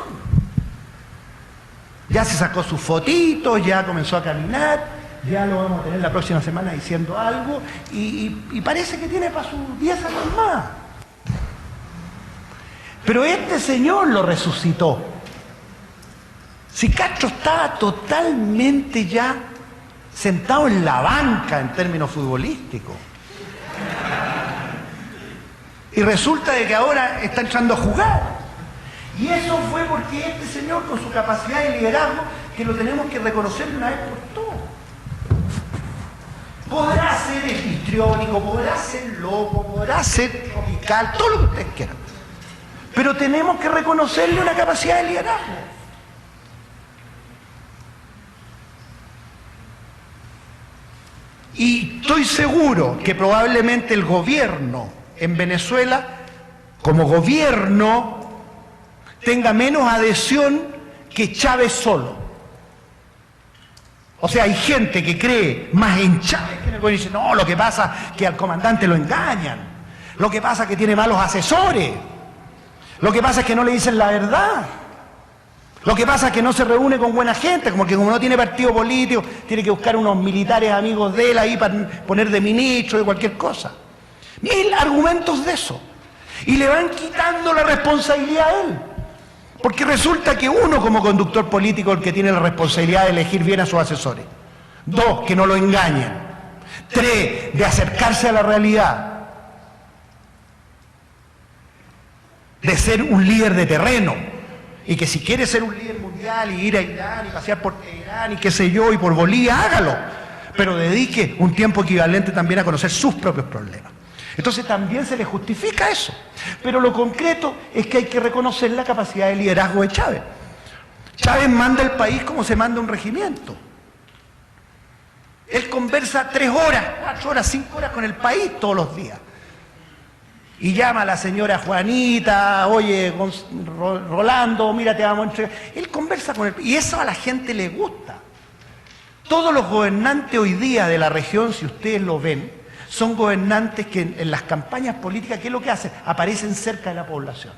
Ya se sacó sus fotitos, ya comenzó a caminar, ya lo vamos a tener la próxima semana diciendo algo y parece que tiene para sus 10 años más. Pero este señor lo resucitó. Si Castro estaba totalmente ya sentado en la banca en términos futbolísticos. Y resulta de que ahora está entrando a jugar. Y eso fue porque este señor, con su capacidad de liderazgo, que lo tenemos que reconocer de una vez por todas. Podrá ser histriónico, podrá ser loco, podrá ser tropical, todo lo que ustedes quieran. Pero tenemos que reconocerle una capacidad de liderazgo. Y estoy seguro que probablemente el gobierno en Venezuela, como gobierno, tenga menos adhesión que Chávez solo. O sea, hay gente que cree más en Chávez que en el gobierno y dice, no, lo que pasa es que al comandante lo engañan, lo que pasa es que tiene malos asesores, lo que pasa es que no le dicen la verdad, lo que pasa es que no se reúne con buena gente, como que como no tiene partido político, tiene que buscar unos militares amigos de él ahí para poner de ministro de cualquier cosa. 1000 argumentos de eso. Y le van quitando la responsabilidad a él. Porque resulta que uno como conductor político es el que tiene la responsabilidad de elegir bien a sus asesores. 2, que no lo engañen. 3, de acercarse a la realidad. De ser un líder de terreno. Y que si quiere ser un líder mundial y ir a Irán y pasear por Irán y qué sé yo y por Bolivia, hágalo. pero dedique un tiempo equivalente también a conocer sus propios problemas. Entonces también se le justifica eso. Pero lo concreto es que hay que reconocer la capacidad de liderazgo de Chávez. Chávez manda el país como se manda un regimiento. Él conversa 3 horas, 4 horas, 5 horas con el país todos los días. Y llama a la señora Juanita, oye, Rolando, mira, te vamos a entregar. Él conversa con él. Y eso a la gente le gusta. Todos los gobernantes hoy día de la región, si ustedes lo ven, son gobernantes que en las campañas políticas, ¿qué es lo que hacen? Aparecen cerca de la población.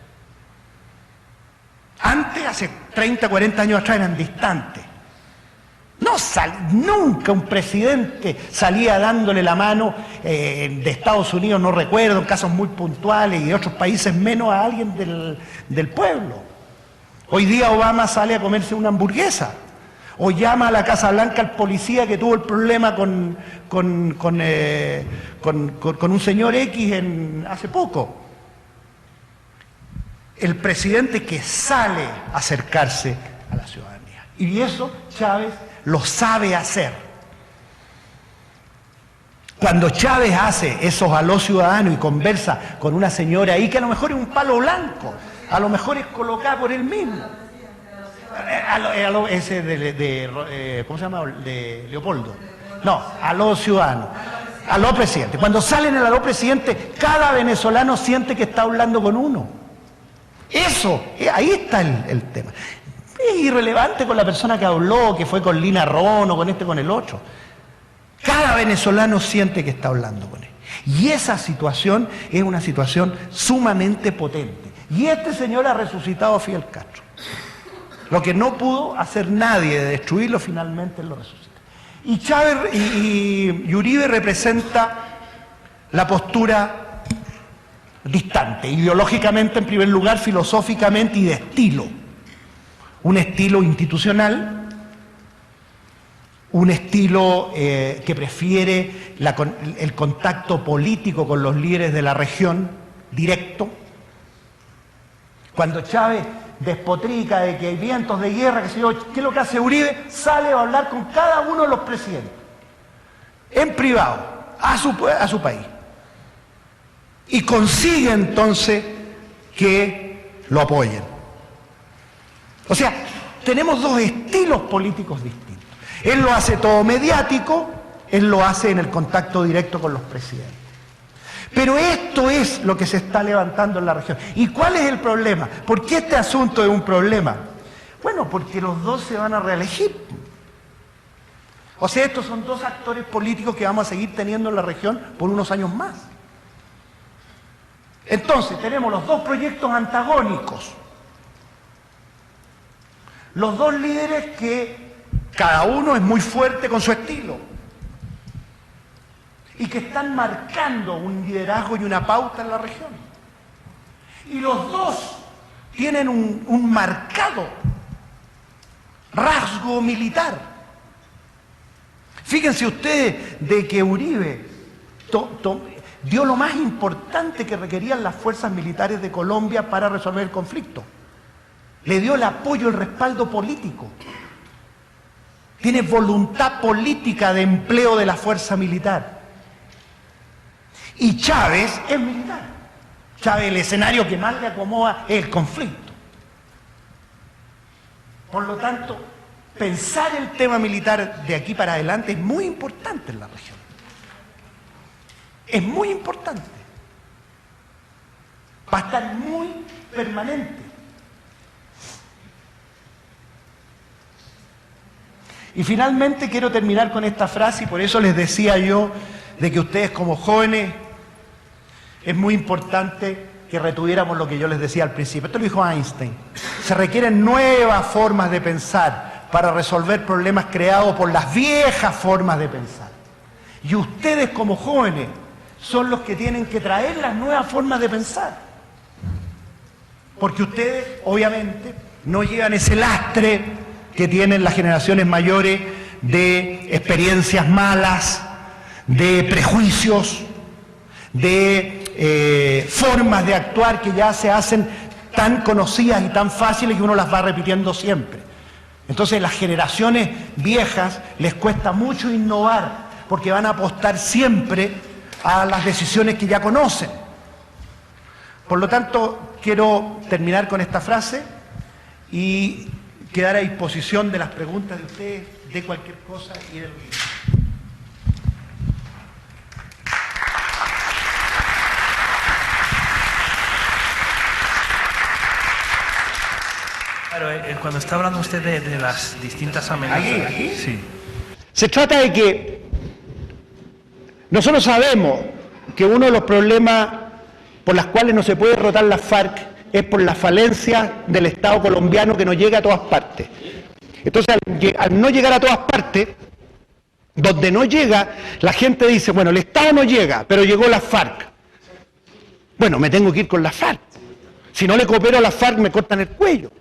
Antes, hace 30, 40 años atrás, eran distantes. Nunca un presidente salía dándole la mano de Estados Unidos, no recuerdo, en casos muy puntuales y de otros países menos, a alguien del pueblo. Hoy día Obama sale a comerse una hamburguesa o llama a la Casa Blanca al policía que tuvo el problema con un señor X hace poco. El presidente que sale a acercarse a la ciudadanía. Y eso Chávez lo sabe hacer. Cuando Chávez hace esos a los ciudadanos y conversa con una señora ahí que a lo mejor es un palo blanco, a lo mejor es colocada por él mismo. ¿Cómo se llama? De Leopoldo. No, a los ciudadanos, a los presidentes. Cuando salen a los presidentes, cada venezolano siente que está hablando con uno. Eso, ahí está el tema. Es irrelevante con la persona que habló, que fue con Lina Ron o con este, con el otro. Cada venezolano siente que está hablando con él. Y esa situación es una situación sumamente potente. Y este señor ha resucitado a Fidel Castro. Lo que no pudo hacer nadie de destruirlo, finalmente lo resucita. Y Chávez y Uribe representa la postura distante, ideológicamente en primer lugar, filosóficamente y de estilo. Un estilo institucional, un estilo que prefiere el contacto político con los líderes de la región, directo. Cuando Chávez despotrica de que hay vientos de guerra, ¿qué es lo que hace Uribe? Sale a hablar con cada uno de los presidentes, en privado, a su país. Y consigue entonces que lo apoyen. O sea, tenemos dos estilos políticos distintos. Él lo hace todo mediático, él lo hace en el contacto directo con los presidentes. Pero esto es lo que se está levantando en la región. ¿Y cuál es el problema? ¿Por qué este asunto es un problema? Bueno, porque los dos se van a reelegir. O sea, estos son dos actores políticos que vamos a seguir teniendo en la región por unos años más. Entonces, tenemos los dos proyectos antagónicos. Los dos líderes que cada uno es muy fuerte con su estilo y que están marcando un liderazgo y una pauta en la región. Y los dos tienen un marcado rasgo militar. Fíjense ustedes de que Uribe dio lo más importante que requerían las fuerzas militares de Colombia para resolver el conflicto. Le dio el apoyo, el respaldo político. Tiene voluntad política de empleo de la fuerza militar. Y Chávez es militar. Chávez, el escenario que más le acomoda es el conflicto. Por lo tanto, pensar el tema militar de aquí para adelante es muy importante en la región. Es muy importante. Va a estar muy permanente. Y finalmente quiero terminar con esta frase, y por eso les decía yo de que ustedes como jóvenes es muy importante que retuviéramos lo que yo les decía al principio. Esto lo dijo Einstein. Se requieren nuevas formas de pensar para resolver problemas creados por las viejas formas de pensar. Y ustedes como jóvenes son los que tienen que traer las nuevas formas de pensar. Porque ustedes, obviamente, no llevan ese lastre que tienen las generaciones mayores de experiencias malas, de prejuicios, de formas de actuar que ya se hacen tan conocidas y tan fáciles que uno las va repitiendo siempre. Entonces, las generaciones viejas les cuesta mucho innovar porque van a apostar siempre a las decisiones que ya conocen. Por lo tanto, quiero terminar con esta frase y quedar a disposición de las preguntas de ustedes, de cualquier cosa y de lo que quieran. Claro, cuando está hablando usted de las distintas amenazas... ¿Aquí? Sí. Se trata de que nosotros sabemos que uno de los problemas por los cuales no se puede derrotar la FARC es por la falencia del Estado colombiano, que no llega a todas partes. Entonces, al no llegar a todas partes, donde no llega, la gente dice, bueno, el Estado no llega, pero llegó la FARC. Bueno, me tengo que ir con la FARC. Si no le coopero a la FARC, me cortan el cuello.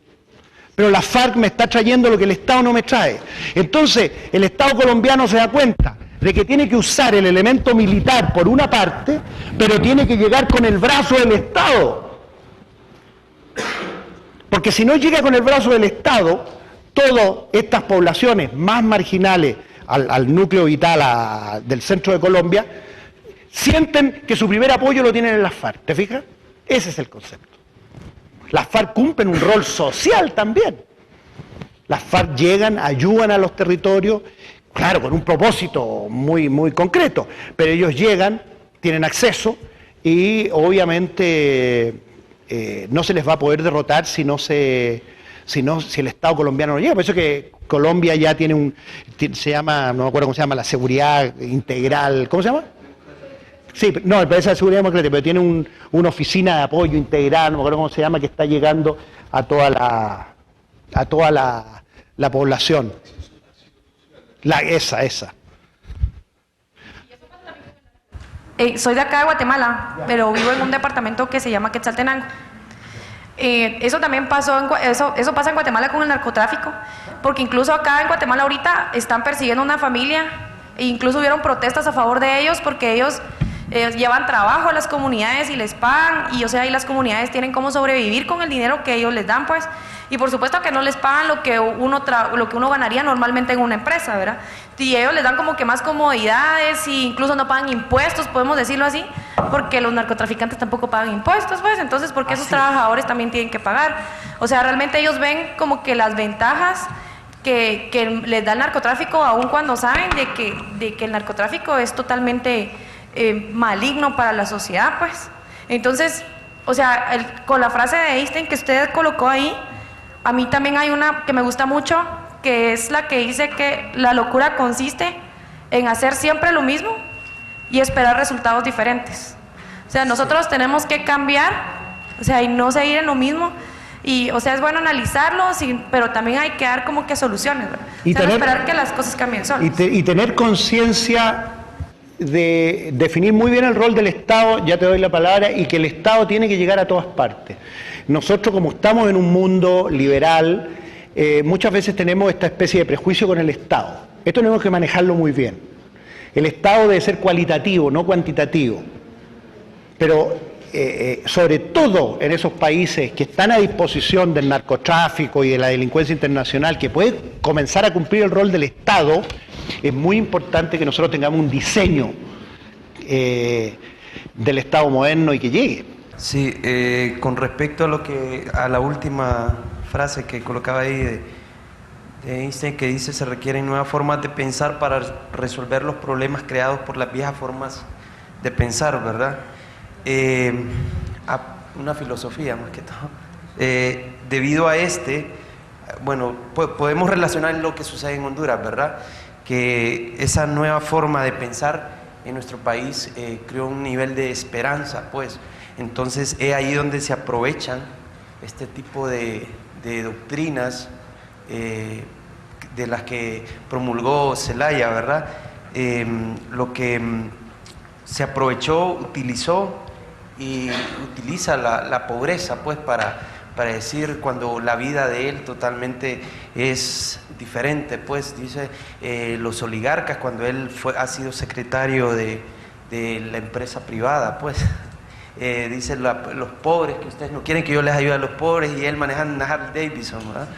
Pero la FARC me está trayendo lo que el Estado no me trae. Entonces, el Estado colombiano se da cuenta de que tiene que usar el elemento militar por una parte, pero tiene que llegar con el brazo del Estado. Porque si no llega con el brazo del Estado, todas estas poblaciones más marginales al núcleo vital del centro de Colombia, sienten que su primer apoyo lo tienen en las FARC. ¿Te fijas? Ese es el concepto. Las FARC cumplen un rol social también. Las FARC llegan, ayudan a los territorios, claro, con un propósito muy, muy concreto, pero ellos llegan, tienen acceso y obviamente no se les va a poder derrotar si el Estado colombiano no llega. Por eso que Colombia ya tiene se llama, no me acuerdo cómo se llama, la seguridad integral, ¿cómo se llama? Sí, no, el Palacio de Seguridad Democrática, pero tiene una oficina de apoyo integral, no me acuerdo cómo se llama, que está llegando a toda la población. Esa. Soy de acá de Guatemala, pero vivo en un departamento que se llama Quetzaltenango. Eso también eso pasa en Guatemala con el narcotráfico, porque incluso acá en Guatemala ahorita están persiguiendo a una familia, e incluso hubieron protestas a favor de ellos porque ellos llevan trabajo a las comunidades y les pagan, y o sea, ahí las comunidades tienen cómo sobrevivir con el dinero que ellos les dan, pues, y por supuesto que no les pagan lo que uno ganaría normalmente en una empresa, ¿verdad? Y ellos les dan como que más comodidades, e incluso no pagan impuestos, podemos decirlo así, porque los narcotraficantes tampoco pagan impuestos, pues, entonces, ¿por qué esos trabajadores también tienen que pagar? O sea, realmente ellos ven como que las ventajas que les da el narcotráfico, aun cuando saben de que el narcotráfico es totalmente maligno para la sociedad, pues. Entonces, o sea, con la frase de Einstein que usted colocó ahí, a mí también hay una que me gusta mucho, que es la que dice que la locura consiste en hacer siempre lo mismo y esperar resultados diferentes. O sea, nosotros tenemos que cambiar, o sea, y no seguir en lo mismo. Y, o sea, es bueno analizarlo, pero también hay que dar como que soluciones, ¿verdad? Y o sea, no esperar que las cosas cambien solas. Y tener conciencia de definir muy bien el rol del Estado, ya te doy la palabra, y que el Estado tiene que llegar a todas partes. Nosotros, como estamos en un mundo liberal, muchas veces tenemos esta especie de prejuicio con el Estado. Esto tenemos que manejarlo muy bien. El Estado debe ser cualitativo, no cuantitativo. Pero sobre todo en esos países que están a disposición del narcotráfico y de la delincuencia internacional, que puede comenzar a cumplir el rol del Estado, es muy importante que nosotros tengamos un diseño del Estado moderno y que llegue. Sí, con respecto a la última frase que colocaba ahí de Einstein, que dice: se requieren nuevas formas de pensar para resolver los problemas creados por las viejas formas de pensar, ¿verdad? Una filosofía más que todo. Debido a bueno, podemos relacionar lo que sucede en Honduras, ¿verdad? Que esa nueva forma de pensar en nuestro país creó un nivel de esperanza, pues. Entonces es ahí donde se aprovechan este tipo de doctrinas de las que promulgó Zelaya, ¿verdad? Lo que se aprovechó, utilizó y utiliza la pobreza, pues, para decir cuando la vida de él totalmente es diferente, pues. Dice los oligarcas, cuando él ha sido secretario de la empresa privada, pues. Dice los pobres, que ustedes no quieren que yo les ayude a los pobres, y él manejando una Harley Davidson, ¿verdad?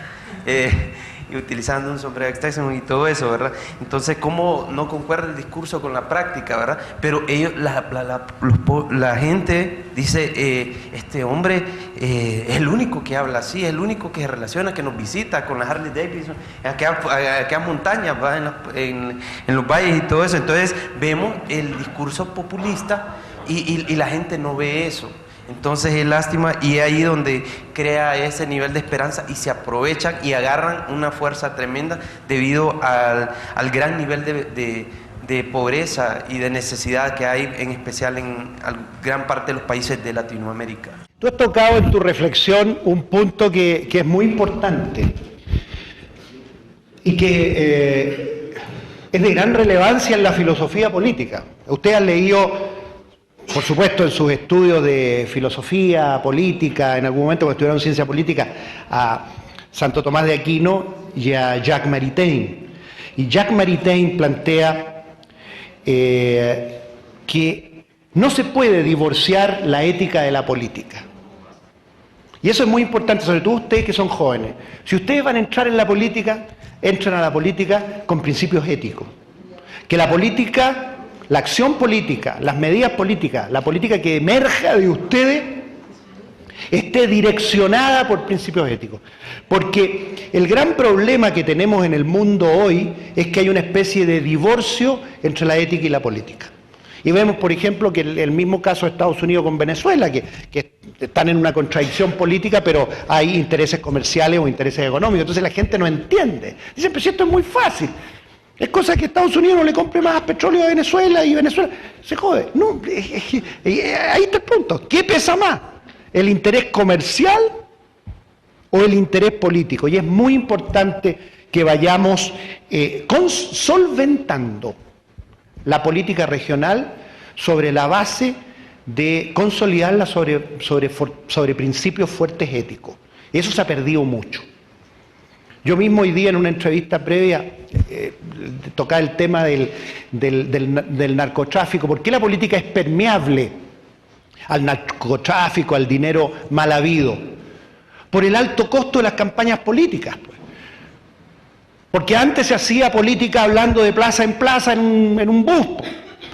y utilizando un sombrero extenso y todo eso, ¿verdad? Entonces, ¿cómo no concuerda el discurso con la práctica, verdad? Pero ellos, la gente dice, este hombre es el único que habla así, es el único que se relaciona, que nos visita con la Harley Davidson, aquellas montañas, ¿va? En los valles y todo eso. Entonces, vemos el discurso populista y la gente no ve eso. Entonces es lástima, y es ahí donde crea ese nivel de esperanza y se aprovechan y agarran una fuerza tremenda debido al gran nivel de pobreza y de necesidad que hay, en especial en gran parte de los países de Latinoamérica. Tú has tocado en tu reflexión un punto que es muy importante y que es de gran relevancia en la filosofía política. Usted ha leído, por supuesto, en sus estudios de filosofía política, en algún momento que estudiaron ciencia política, a Santo Tomás de Aquino y a Jacques Maritain. Y Jacques Maritain plantea que no se puede divorciar la ética de la política. Y eso es muy importante, sobre todo ustedes que son jóvenes. Si ustedes van a entrar en la política, entran a la política con principios éticos. Que la política, la acción política, las medidas políticas, la política que emerja de ustedes esté direccionada por principios éticos. Porque el gran problema que tenemos en el mundo hoy es que hay una especie de divorcio entre la ética y la política. Y vemos, por ejemplo, que el mismo caso de Estados Unidos con Venezuela, que están en una contradicción política, pero hay intereses comerciales o intereses económicos. Entonces la gente no entiende. Dicen, pero si esto es muy fácil. Es cosa que Estados Unidos no le compre más petróleo a Venezuela y Venezuela se jode. No, ahí está el punto. ¿Qué pesa más? ¿El interés comercial o el interés político? Y es muy importante que vayamos solventando la política regional sobre la base de consolidarla sobre principios fuertes éticos. Eso se ha perdido mucho. Yo mismo hoy día en una entrevista previa tocaba el tema del narcotráfico. ¿Por qué la política es permeable al narcotráfico, al dinero mal habido? Por el alto costo de las campañas políticas, pues. Porque antes se hacía política hablando de plaza en plaza en un bus, pues.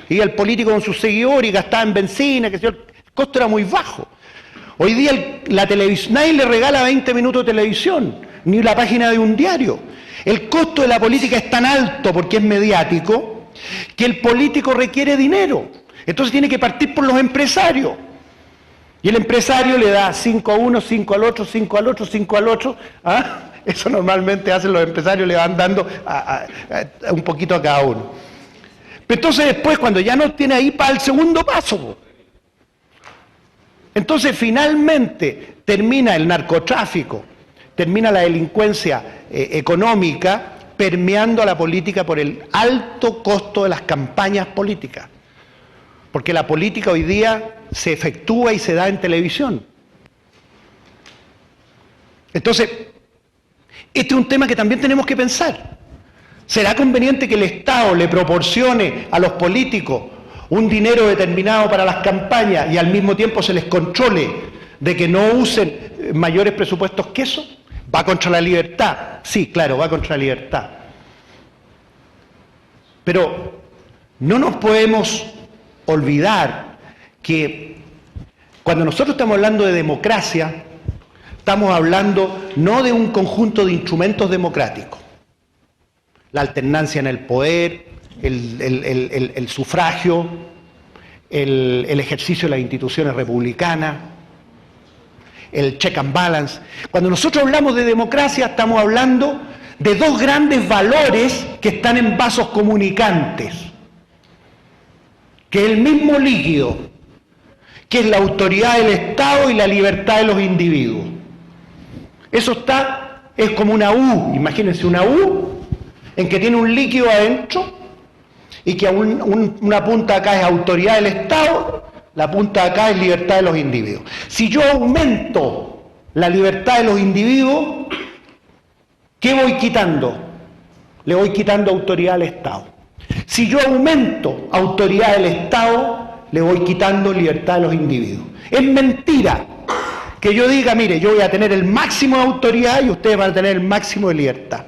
Y el político con sus seguidores y gastaba en benzina, que el costo era muy bajo. Hoy día la televisión, nadie le regala 20 minutos de televisión, ni la página de un diario. El costo de la política es tan alto porque es mediático, que el político requiere dinero. Entonces tiene que partir por los empresarios. Y el empresario le da 5 a uno, 5 al otro, 5 al otro, 5 al otro. ¿Ah? Eso normalmente hacen los empresarios, le van dando un poquito a cada uno. Pero entonces después, cuando ya no tiene ahí, para el segundo paso. Entonces finalmente termina el narcotráfico, termina la delincuencia económica permeando a la política por el alto costo de las campañas políticas. Porque la política hoy día se efectúa y se da en televisión. Entonces, este es un tema que también tenemos que pensar. ¿Será conveniente que el Estado le proporcione a los políticos un dinero determinado para las campañas y al mismo tiempo se les controle de que no usen mayores presupuestos que eso? ¿Va contra la libertad? Sí, claro, va contra la libertad. Pero no nos podemos olvidar que cuando nosotros estamos hablando de democracia, estamos hablando no de un conjunto de instrumentos democráticos. La alternancia en el poder, el sufragio, el ejercicio de las instituciones republicanas, el check and balance. Cuando nosotros hablamos de democracia, estamos hablando de dos grandes valores que están en vasos comunicantes, que es el mismo líquido, que es la autoridad del Estado y la libertad de los individuos. Eso es como una U, imagínense una U en que tiene un líquido adentro y que una punta acá es autoridad del Estado, la punta acá es libertad de los individuos. Si yo aumento la libertad de los individuos, ¿qué voy quitando? Le voy quitando autoridad al Estado. Si yo aumento autoridad del Estado, le voy quitando libertad de los individuos. Es mentira que yo diga, mire, yo voy a tener el máximo de autoridad y ustedes van a tener el máximo de libertad.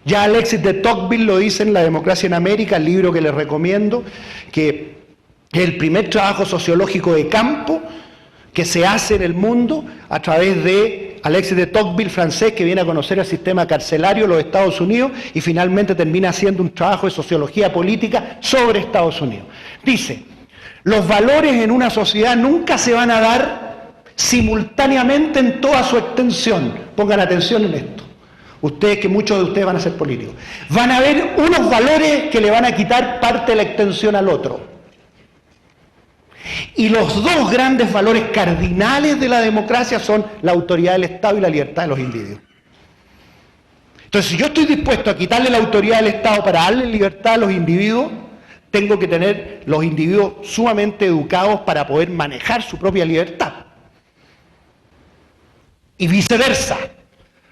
Ya Alexis de Tocqueville lo dice en La democracia en América, el libro que les recomiendo, que es el primer trabajo sociológico de campo que se hace en el mundo a través de Alexis de Tocqueville, francés, que viene a conocer el sistema carcelario de los Estados Unidos y finalmente termina haciendo un trabajo de sociología política sobre Estados Unidos. Dice, los valores en una sociedad nunca se van a dar simultáneamente en toda su extensión. Pongan atención en esto. Ustedes, que muchos de ustedes van a ser políticos. Van a haber unos valores que le van a quitar parte de la extensión al otro. Y los dos grandes valores cardinales de la democracia son la autoridad del Estado y la libertad de los individuos. Entonces, si yo estoy dispuesto a quitarle la autoridad del Estado para darle libertad a los individuos, tengo que tener los individuos sumamente educados para poder manejar su propia libertad. Y viceversa.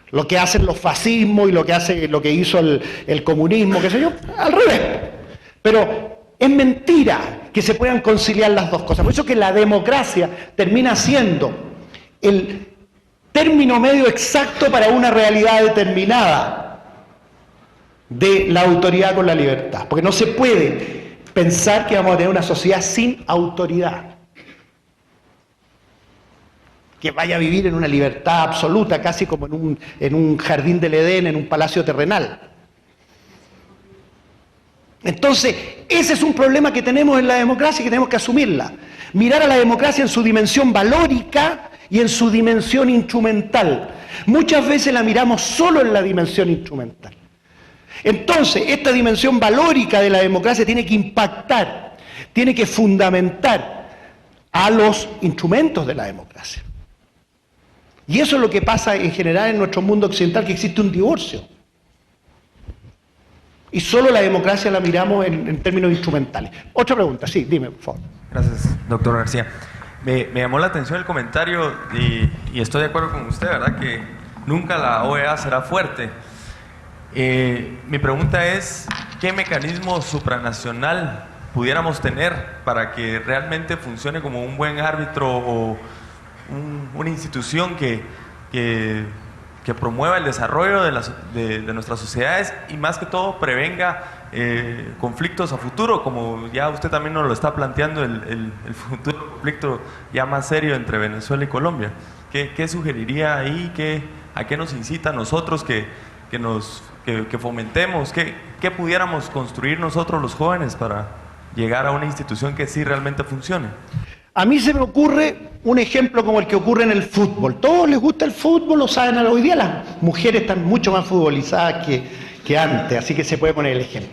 Lo que hacen los fascismos y lo que hizo el comunismo, qué sé yo, al revés. Pero es mentira que se puedan conciliar las dos cosas. Por eso que la democracia termina siendo el término medio exacto para una realidad determinada de la autoridad con la libertad. Porque no se puede pensar que vamos a tener una sociedad sin autoridad, que vaya a vivir en una libertad absoluta, casi como en un jardín del Edén, en un palacio terrenal. Entonces, ese es un problema que tenemos en la democracia y que tenemos que asumirla. Mirar a la democracia en su dimensión valórica y en su dimensión instrumental. Muchas veces la miramos solo en la dimensión instrumental. Entonces, esta dimensión valórica de la democracia tiene que impactar, tiene que fundamentar a los instrumentos de la democracia. Y eso es lo que pasa en general en nuestro mundo occidental, que existe un divorcio. Y solo la democracia la miramos en términos instrumentales. Otra pregunta, sí, dime, por favor. Gracias, doctor García. Me llamó la atención el comentario y estoy de acuerdo con usted, ¿verdad? Que nunca la OEA será fuerte. Mi pregunta es, ¿qué mecanismo supranacional pudiéramos tener para que realmente funcione como un buen árbitro o una institución que promueva el desarrollo de nuestras sociedades y más que todo prevenga conflictos a futuro, como ya usted también nos lo está planteando, el futuro conflicto ya más serio entre Venezuela y Colombia? ¿Qué sugeriría ahí? ¿A qué nos incita a nosotros que fomentemos? ¿Qué pudiéramos construir nosotros los jóvenes para llegar a una institución que sí realmente funcione? A mí se me ocurre un ejemplo como el que ocurre en el fútbol. Todos les gusta el fútbol, lo saben, hoy día las mujeres están mucho más futbolizadas que antes, así que se puede poner el ejemplo.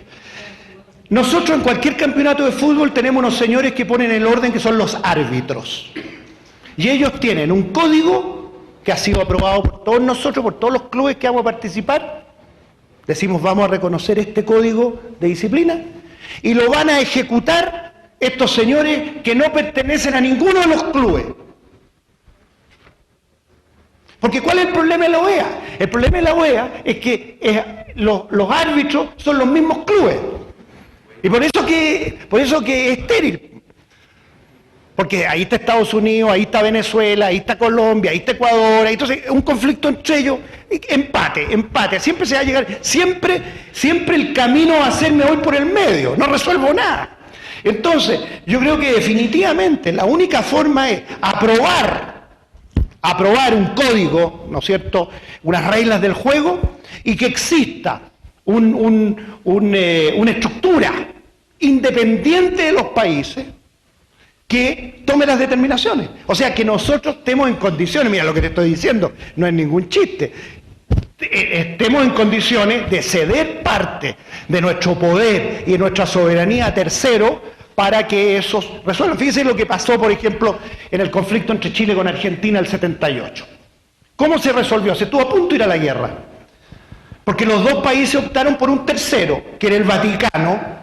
Nosotros en cualquier campeonato de fútbol tenemos unos señores que ponen el orden, que son los árbitros. Y ellos tienen un código que ha sido aprobado por todos nosotros, por todos los clubes que vamos a participar. Decimos, vamos a reconocer este código de disciplina y lo van a ejecutar estos señores que no pertenecen a ninguno de los clubes. Porque ¿cuál es el problema de la OEA? El problema de la OEA es que los árbitros son los mismos clubes. Y por eso que es estéril. Porque ahí está Estados Unidos, ahí está Venezuela, ahí está Colombia, ahí está Ecuador, entonces un conflicto entre ellos, empate, siempre se va a llegar, siempre el camino va a ser me voy por el medio, no resuelvo nada. Entonces, yo creo que definitivamente la única forma es aprobar un código, ¿no es cierto?, unas reglas del juego, y que exista una estructura independiente de los países que tome las determinaciones. O sea, que nosotros estemos en condiciones, mira lo que te estoy diciendo, no es ningún chiste, estemos en condiciones de ceder parte de nuestro poder y de nuestra soberanía a terceros para que esos resuelvan. Fíjense lo que pasó, por ejemplo, en el conflicto entre Chile con Argentina el 78. ¿Cómo se resolvió? Se estuvo a punto de ir a la guerra, porque los dos países optaron por un tercero, que era el Vaticano,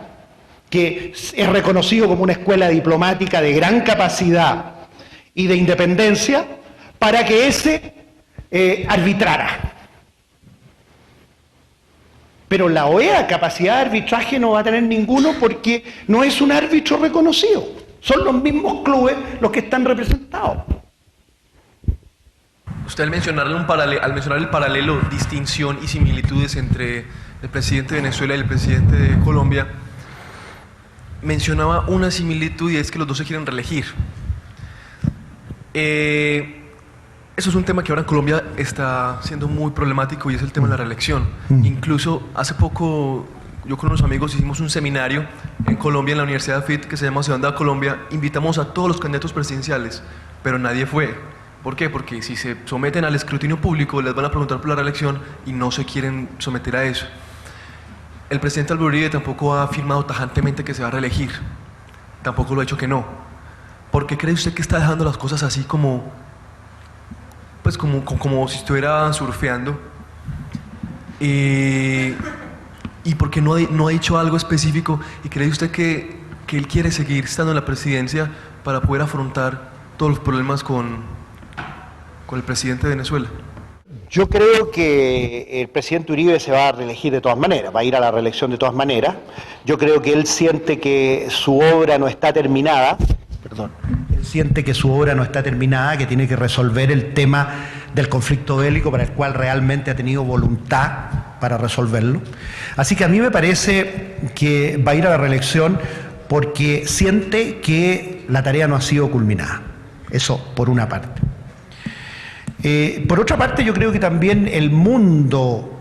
que es reconocido como una escuela diplomática de gran capacidad y de independencia, para que ese arbitrara. Pero la OEA, capacidad de arbitraje, no va a tener ninguno porque no es un árbitro reconocido. Son los mismos clubes los que están representados. Usted al mencionar el paralelo, distinción y similitudes entre el presidente de Venezuela y el presidente de Colombia, mencionaba una similitud y es que los dos se quieren reelegir. Eso es un tema que ahora en Colombia está siendo muy problemático y es el tema de la reelección. Incluso hace poco yo con unos amigos hicimos un seminario en Colombia, en la Universidad FIT, que se llama Ciudad de Colombia. Invitamos a todos los candidatos presidenciales, pero nadie fue. ¿Por qué? Porque si se someten al escrutinio público les van a preguntar por la reelección y no se quieren someter a eso. El presidente Álvaro Uribe tampoco ha afirmado tajantemente que se va a reelegir. Tampoco lo ha dicho que no. ¿Por qué cree usted que está dejando las cosas así como, pues como si estuviera surfeando? ¿Y por qué no ha dicho algo específico? ¿Y cree usted que él quiere seguir estando en la presidencia para poder afrontar todos los problemas con el presidente de Venezuela? Yo creo que el presidente Uribe se va a reelegir de todas maneras, va a ir a la reelección de todas maneras. Yo creo que él siente que su obra no está terminada, él siente que su obra no está terminada, que tiene que resolver el tema del conflicto bélico para el cual realmente ha tenido voluntad para resolverlo. Así que a mí me parece que va a ir a la reelección porque siente que la tarea no ha sido culminada. Eso por una parte. Por otra parte, yo creo que también el mundo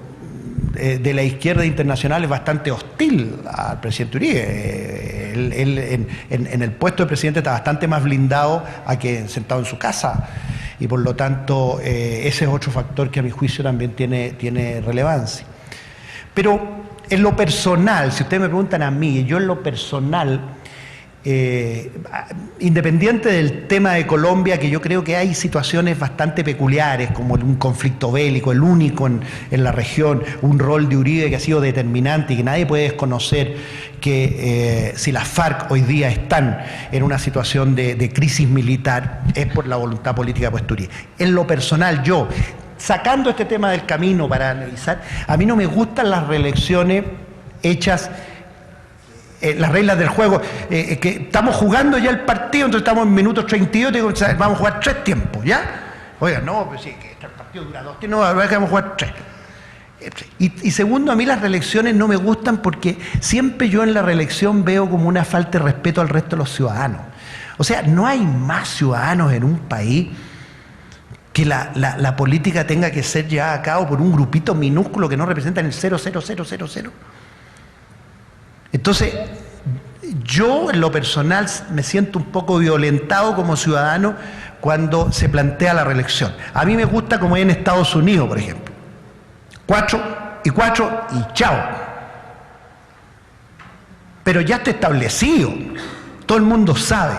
de la izquierda internacional es bastante hostil al presidente Uribe. Él en el puesto de presidente está bastante más blindado a que sentado en su casa, y por lo tanto ese es otro factor que a mi juicio también tiene relevancia. Pero en lo personal, si ustedes me preguntan a mí, yo en lo personal, independiente del tema de Colombia, que yo creo que hay situaciones bastante peculiares, como un conflicto bélico, el único en la región, un rol de Uribe que ha sido determinante y que nadie puede desconocer, que si las FARC hoy día están en una situación de crisis militar es por la voluntad política de Uribe. En lo personal, yo, sacando este tema del camino para analizar, a mí no me gustan las reelecciones hechas las reglas del juego, que estamos jugando ya el partido, entonces estamos en minutos 32, digo, vamos a jugar 3 tiempos, ¿ya? Oiga, no, pues sí, que el partido dura 2 tiempos, no, a ver que vamos a jugar 3. Y segundo, a mí las reelecciones no me gustan porque siempre yo en la reelección veo como una falta de respeto al resto de los ciudadanos. O sea, no hay más ciudadanos en un país que la política tenga que ser llevada a cabo por un grupito minúsculo que no representa en el 0,0000. Entonces, yo en lo personal me siento un poco violentado como ciudadano cuando se plantea la reelección. A mí me gusta como hay en Estados Unidos, por ejemplo. 4 y 4 y chao. Pero ya está establecido. Todo el mundo sabe.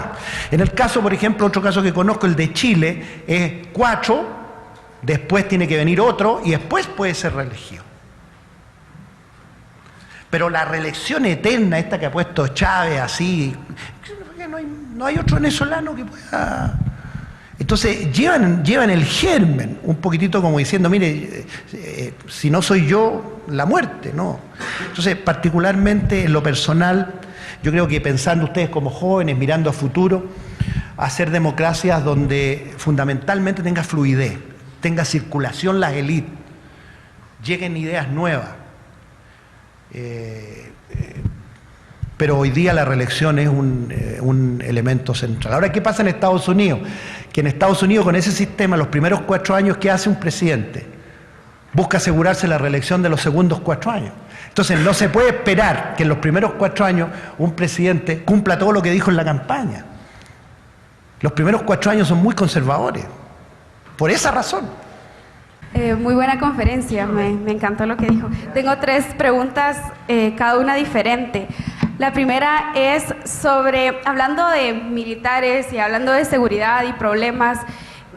En el caso, por ejemplo, otro caso que conozco, el de Chile, es 4, después tiene que venir otro y después puede ser reelegido. Pero la reelección eterna, esta que ha puesto Chávez así, no hay otro venezolano que pueda. Entonces llevan el germen, un poquitito como diciendo, mire, si no soy yo, la muerte, ¿no? Entonces, particularmente en lo personal, yo creo que pensando ustedes como jóvenes, mirando a futuro, hacer democracias donde fundamentalmente tenga fluidez, tenga circulación las élites, lleguen ideas nuevas. Pero hoy día la reelección es un elemento central. Ahora, ¿qué pasa en Estados Unidos? Que en Estados Unidos, con ese sistema, los primeros 4 años, ¿qué hace un presidente? Busca asegurarse la reelección de los segundos 4 años. Entonces, no se puede esperar que en los primeros 4 años un presidente cumpla todo lo que dijo en la campaña. Los primeros 4 años son muy conservadores. Por esa razón. Muy buena conferencia, me encantó lo que dijo. Tengo 3 preguntas, cada una diferente. La primera es sobre, hablando de militares y hablando de seguridad y problemas,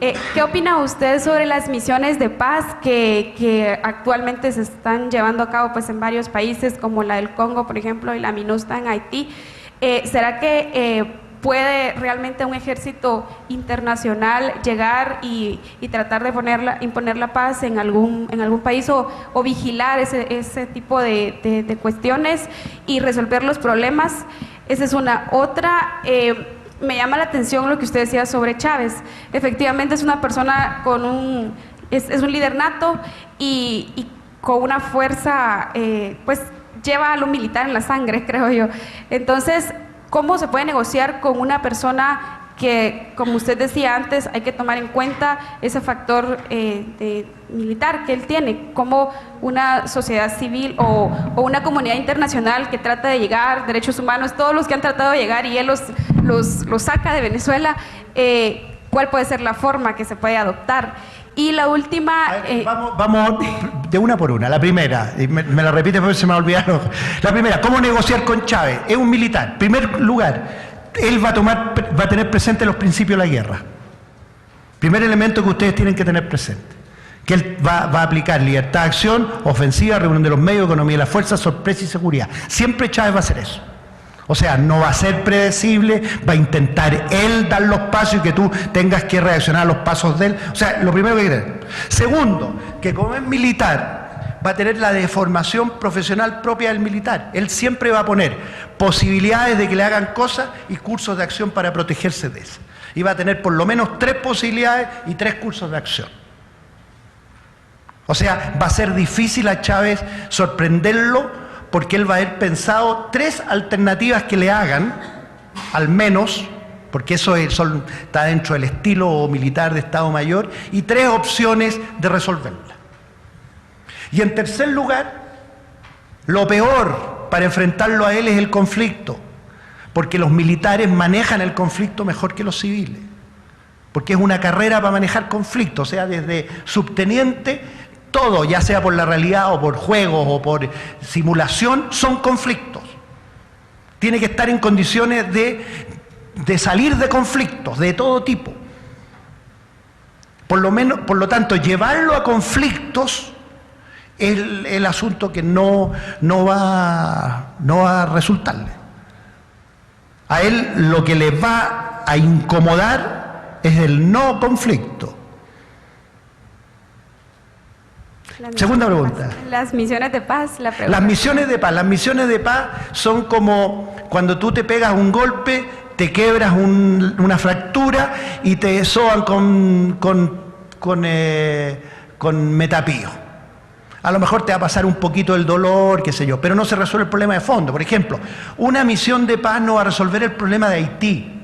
¿qué opina usted sobre las misiones de paz que actualmente se están llevando a cabo pues, en varios países, como la del Congo, por ejemplo, y la MINUSTAH en Haití? ¿Será que puede realmente un ejército internacional llegar y tratar de imponer la paz en algún país o vigilar ese tipo de cuestiones y resolver los problemas? Esa es una. Otra, me llama la atención lo que usted decía sobre Chávez. Efectivamente es una persona es un líder nato y con una fuerza, pues lleva a lo militar en la sangre, creo yo. Entonces, ¿cómo se puede negociar con una persona que, como usted decía antes, hay que tomar en cuenta ese factor militar que él tiene, como una sociedad civil o una comunidad internacional que trata de llegar, derechos humanos, todos los que han tratado de llegar y él los saca de Venezuela, ¿cuál puede ser la forma que se puede adoptar? Y la última... Vamos de una por una. La primera, y me la repite porque se me ha olvidado. La primera, ¿cómo negociar con Chávez? Es un militar. En primer lugar, él va a tener presente los principios de la guerra. Primer elemento que ustedes tienen que tener presente. Que él va a aplicar libertad de acción, ofensiva, reunión de los medios, economía de las fuerzas, sorpresa y seguridad. Siempre Chávez va a hacer eso. O sea, no va a ser predecible, va a intentar él dar los pasos y que tú tengas que reaccionar a los pasos de él. O sea, lo primero que hay que tener. Segundo, que como es militar, va a tener la deformación profesional propia del militar. Él siempre va a poner posibilidades de que le hagan cosas y cursos de acción para protegerse de eso. Y va a tener por lo menos 3 posibilidades y 3 cursos de acción. O sea, va a ser difícil a Chávez sorprenderlo porque él va a haber pensado 3 alternativas que le hagan, al menos, porque eso está dentro del estilo militar de Estado Mayor, y 3 opciones de resolverla. Y en tercer lugar, lo peor para enfrentarlo a él es el conflicto, porque los militares manejan el conflicto mejor que los civiles, porque es una carrera para manejar conflicto, o sea, desde subteniente, todo, ya sea por la realidad o por juegos o por simulación, son conflictos. Tiene que estar en condiciones de salir de conflictos de todo tipo. Por lo tanto, llevarlo a conflictos es el asunto que no va a resultarle. A él lo que le va a incomodar es el no conflicto. Segunda pregunta. Las misiones de paz, la pregunta. Las misiones de paz son como cuando tú te pegas un golpe, te quebras una fractura y te soban con metapío. A lo mejor te va a pasar un poquito el dolor, qué sé yo, pero no se resuelve el problema de fondo. Por ejemplo, una misión de paz no va a resolver el problema de Haití.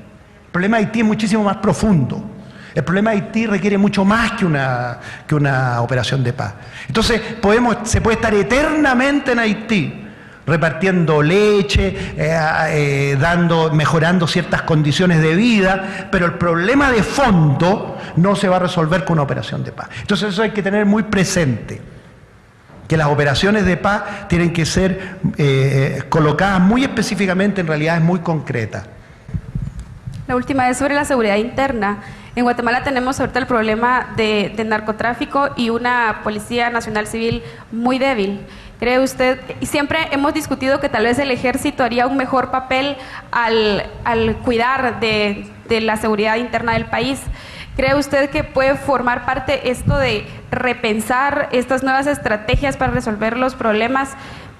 El problema de Haití es muchísimo más profundo. El problema de Haití requiere mucho más que una operación de paz. Entonces, se puede estar eternamente en Haití, repartiendo leche, mejorando ciertas condiciones de vida, pero el problema de fondo no se va a resolver con una operación de paz. Entonces, eso hay que tener muy presente, que las operaciones de paz tienen que ser colocadas muy específicamente en realidades muy concretas. La última es sobre la seguridad interna. En Guatemala tenemos ahorita el problema del narcotráfico y una Policía Nacional Civil muy débil. ¿Cree usted, y siempre hemos discutido que tal vez el ejército haría un mejor papel al cuidar de la seguridad interna del país? ¿Cree usted que puede formar parte esto de repensar estas nuevas estrategias para resolver los problemas?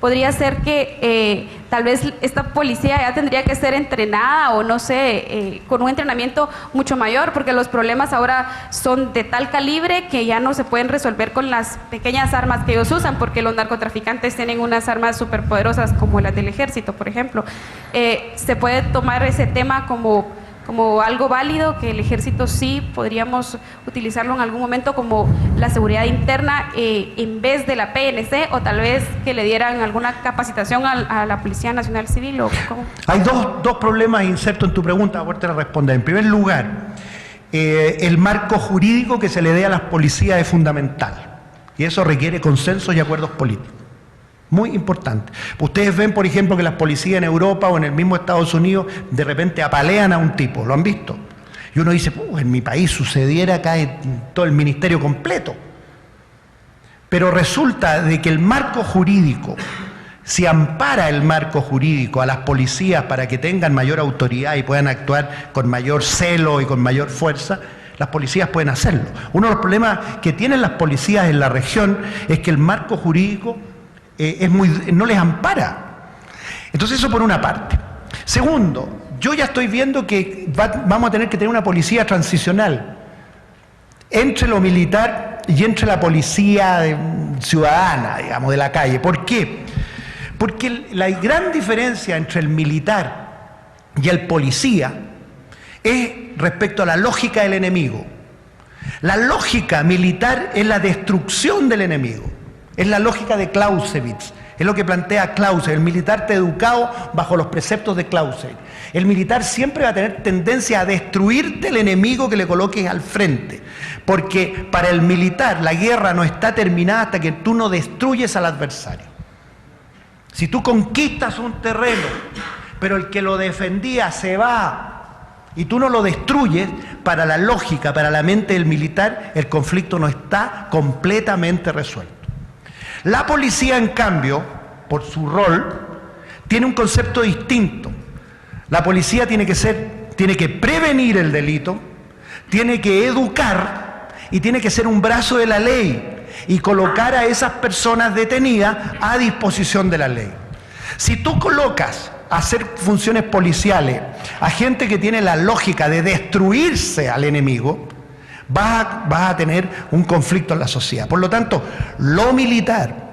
Podría ser que tal vez esta policía ya tendría que ser entrenada o no sé, con un entrenamiento mucho mayor, porque los problemas ahora son de tal calibre que ya no se pueden resolver con las pequeñas armas que ellos usan, porque los narcotraficantes tienen unas armas superpoderosas como las del ejército, por ejemplo. ¿Se puede tomar ese tema como algo válido, que el ejército sí podríamos utilizarlo en algún momento como la seguridad interna en vez de la PNC, o tal vez que le dieran alguna capacitación a la Policía Nacional Civil? ¿O cómo? Hay dos problemas insertos en tu pregunta, ahora te la responder. En primer lugar, el marco jurídico que se le dé a las policías es fundamental, y eso requiere consensos y acuerdos políticos. Muy importante. Ustedes ven, por ejemplo, que las policías en Europa o en el mismo Estados Unidos de repente apalean a un tipo, ¿lo han visto? Y uno dice, en mi país sucediera acá en todo el ministerio completo. Pero resulta de que el marco jurídico, si ampara el marco jurídico a las policías para que tengan mayor autoridad y puedan actuar con mayor celo y con mayor fuerza, las policías pueden hacerlo. Uno de los problemas que tienen las policías en la región es que el marco jurídico no les ampara. Entonces, eso por una parte. Segundo, yo ya estoy viendo que vamos a tener que tener una policía transicional entre lo militar y entre la policía ciudadana, digamos, de la calle. ¿Por qué? Porque la gran diferencia entre el militar y el policía es respecto a la lógica del enemigo. La lógica militar es la destrucción del enemigo. Es la lógica de Clausewitz. Es lo que plantea Clausewitz. El militar está educado bajo los preceptos de Clausewitz. El militar siempre va a tener tendencia a destruirte el enemigo que le coloques al frente. Porque para el militar la guerra no está terminada hasta que tú no destruyes al adversario. Si tú conquistas un terreno, pero el que lo defendía se va y tú no lo destruyes, para la lógica, para la mente del militar, el conflicto no está completamente resuelto. La policía, en cambio, por su rol, tiene un concepto distinto. La policía tiene que prevenir el delito, tiene que educar y tiene que ser un brazo de la ley y colocar a esas personas detenidas a disposición de la ley. Si tú colocas a hacer funciones policiales a gente que tiene la lógica de destruirse al enemigo, vas a tener un conflicto en la sociedad. Por lo tanto, lo militar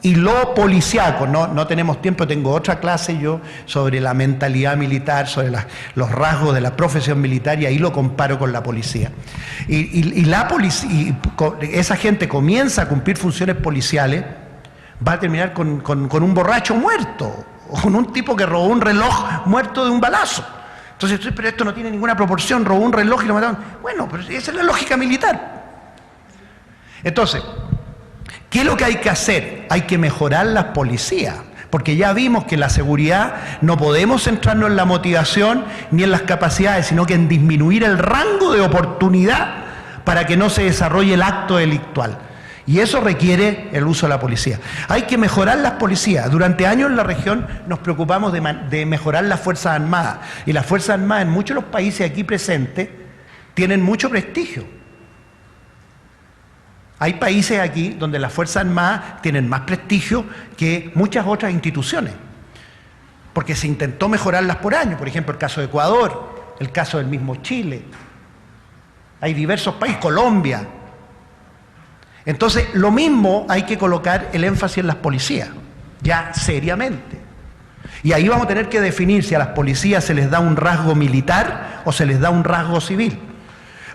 y lo policíaco, no tenemos tiempo, tengo otra clase yo sobre la mentalidad militar, sobre los rasgos de la profesión militar, y ahí lo comparo con la policía. Y esa gente comienza a cumplir funciones policiales, va a terminar con un borracho muerto, o con un tipo que robó un reloj muerto de un balazo. Entonces, pero esto no tiene ninguna proporción, robó un reloj y lo mataron. Bueno, pero esa es la lógica militar. Entonces, ¿qué es lo que hay que hacer? Hay que mejorar las policías, porque ya vimos que en la seguridad no podemos centrarnos en la motivación ni en las capacidades, sino que en disminuir el rango de oportunidad para que no se desarrolle el acto delictual. Y eso requiere el uso de la policía. Hay que mejorar las policías. Durante años en la región nos preocupamos de mejorar las Fuerzas Armadas. Y las Fuerzas Armadas en muchos de los países aquí presentes tienen mucho prestigio. Hay países aquí donde las Fuerzas Armadas tienen más prestigio que muchas otras instituciones, porque se intentó mejorarlas por años. Por ejemplo, el caso de Ecuador, el caso del mismo Chile. Hay diversos países, Colombia. Entonces, lo mismo hay que colocar el énfasis en las policías, ya seriamente. Y ahí vamos a tener que definir si a las policías se les da un rasgo militar o se les da un rasgo civil.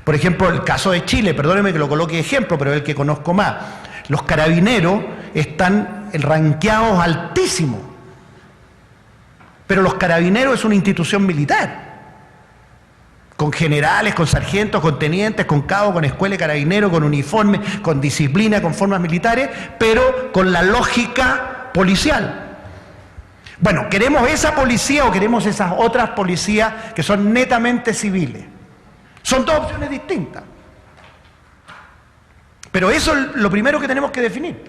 Por ejemplo, el caso de Chile, perdónenme que lo coloque de ejemplo, pero es el que conozco más. Los carabineros están rankeados altísimos, pero los carabineros es una institución militar, con generales, con sargentos, con tenientes, con cabos, con escuela de carabineros, con uniforme, con disciplina, con formas militares, pero con la lógica policial. Bueno, ¿queremos esa policía o queremos esas otras policías que son netamente civiles? Son dos opciones distintas. Pero eso es lo primero que tenemos que definir.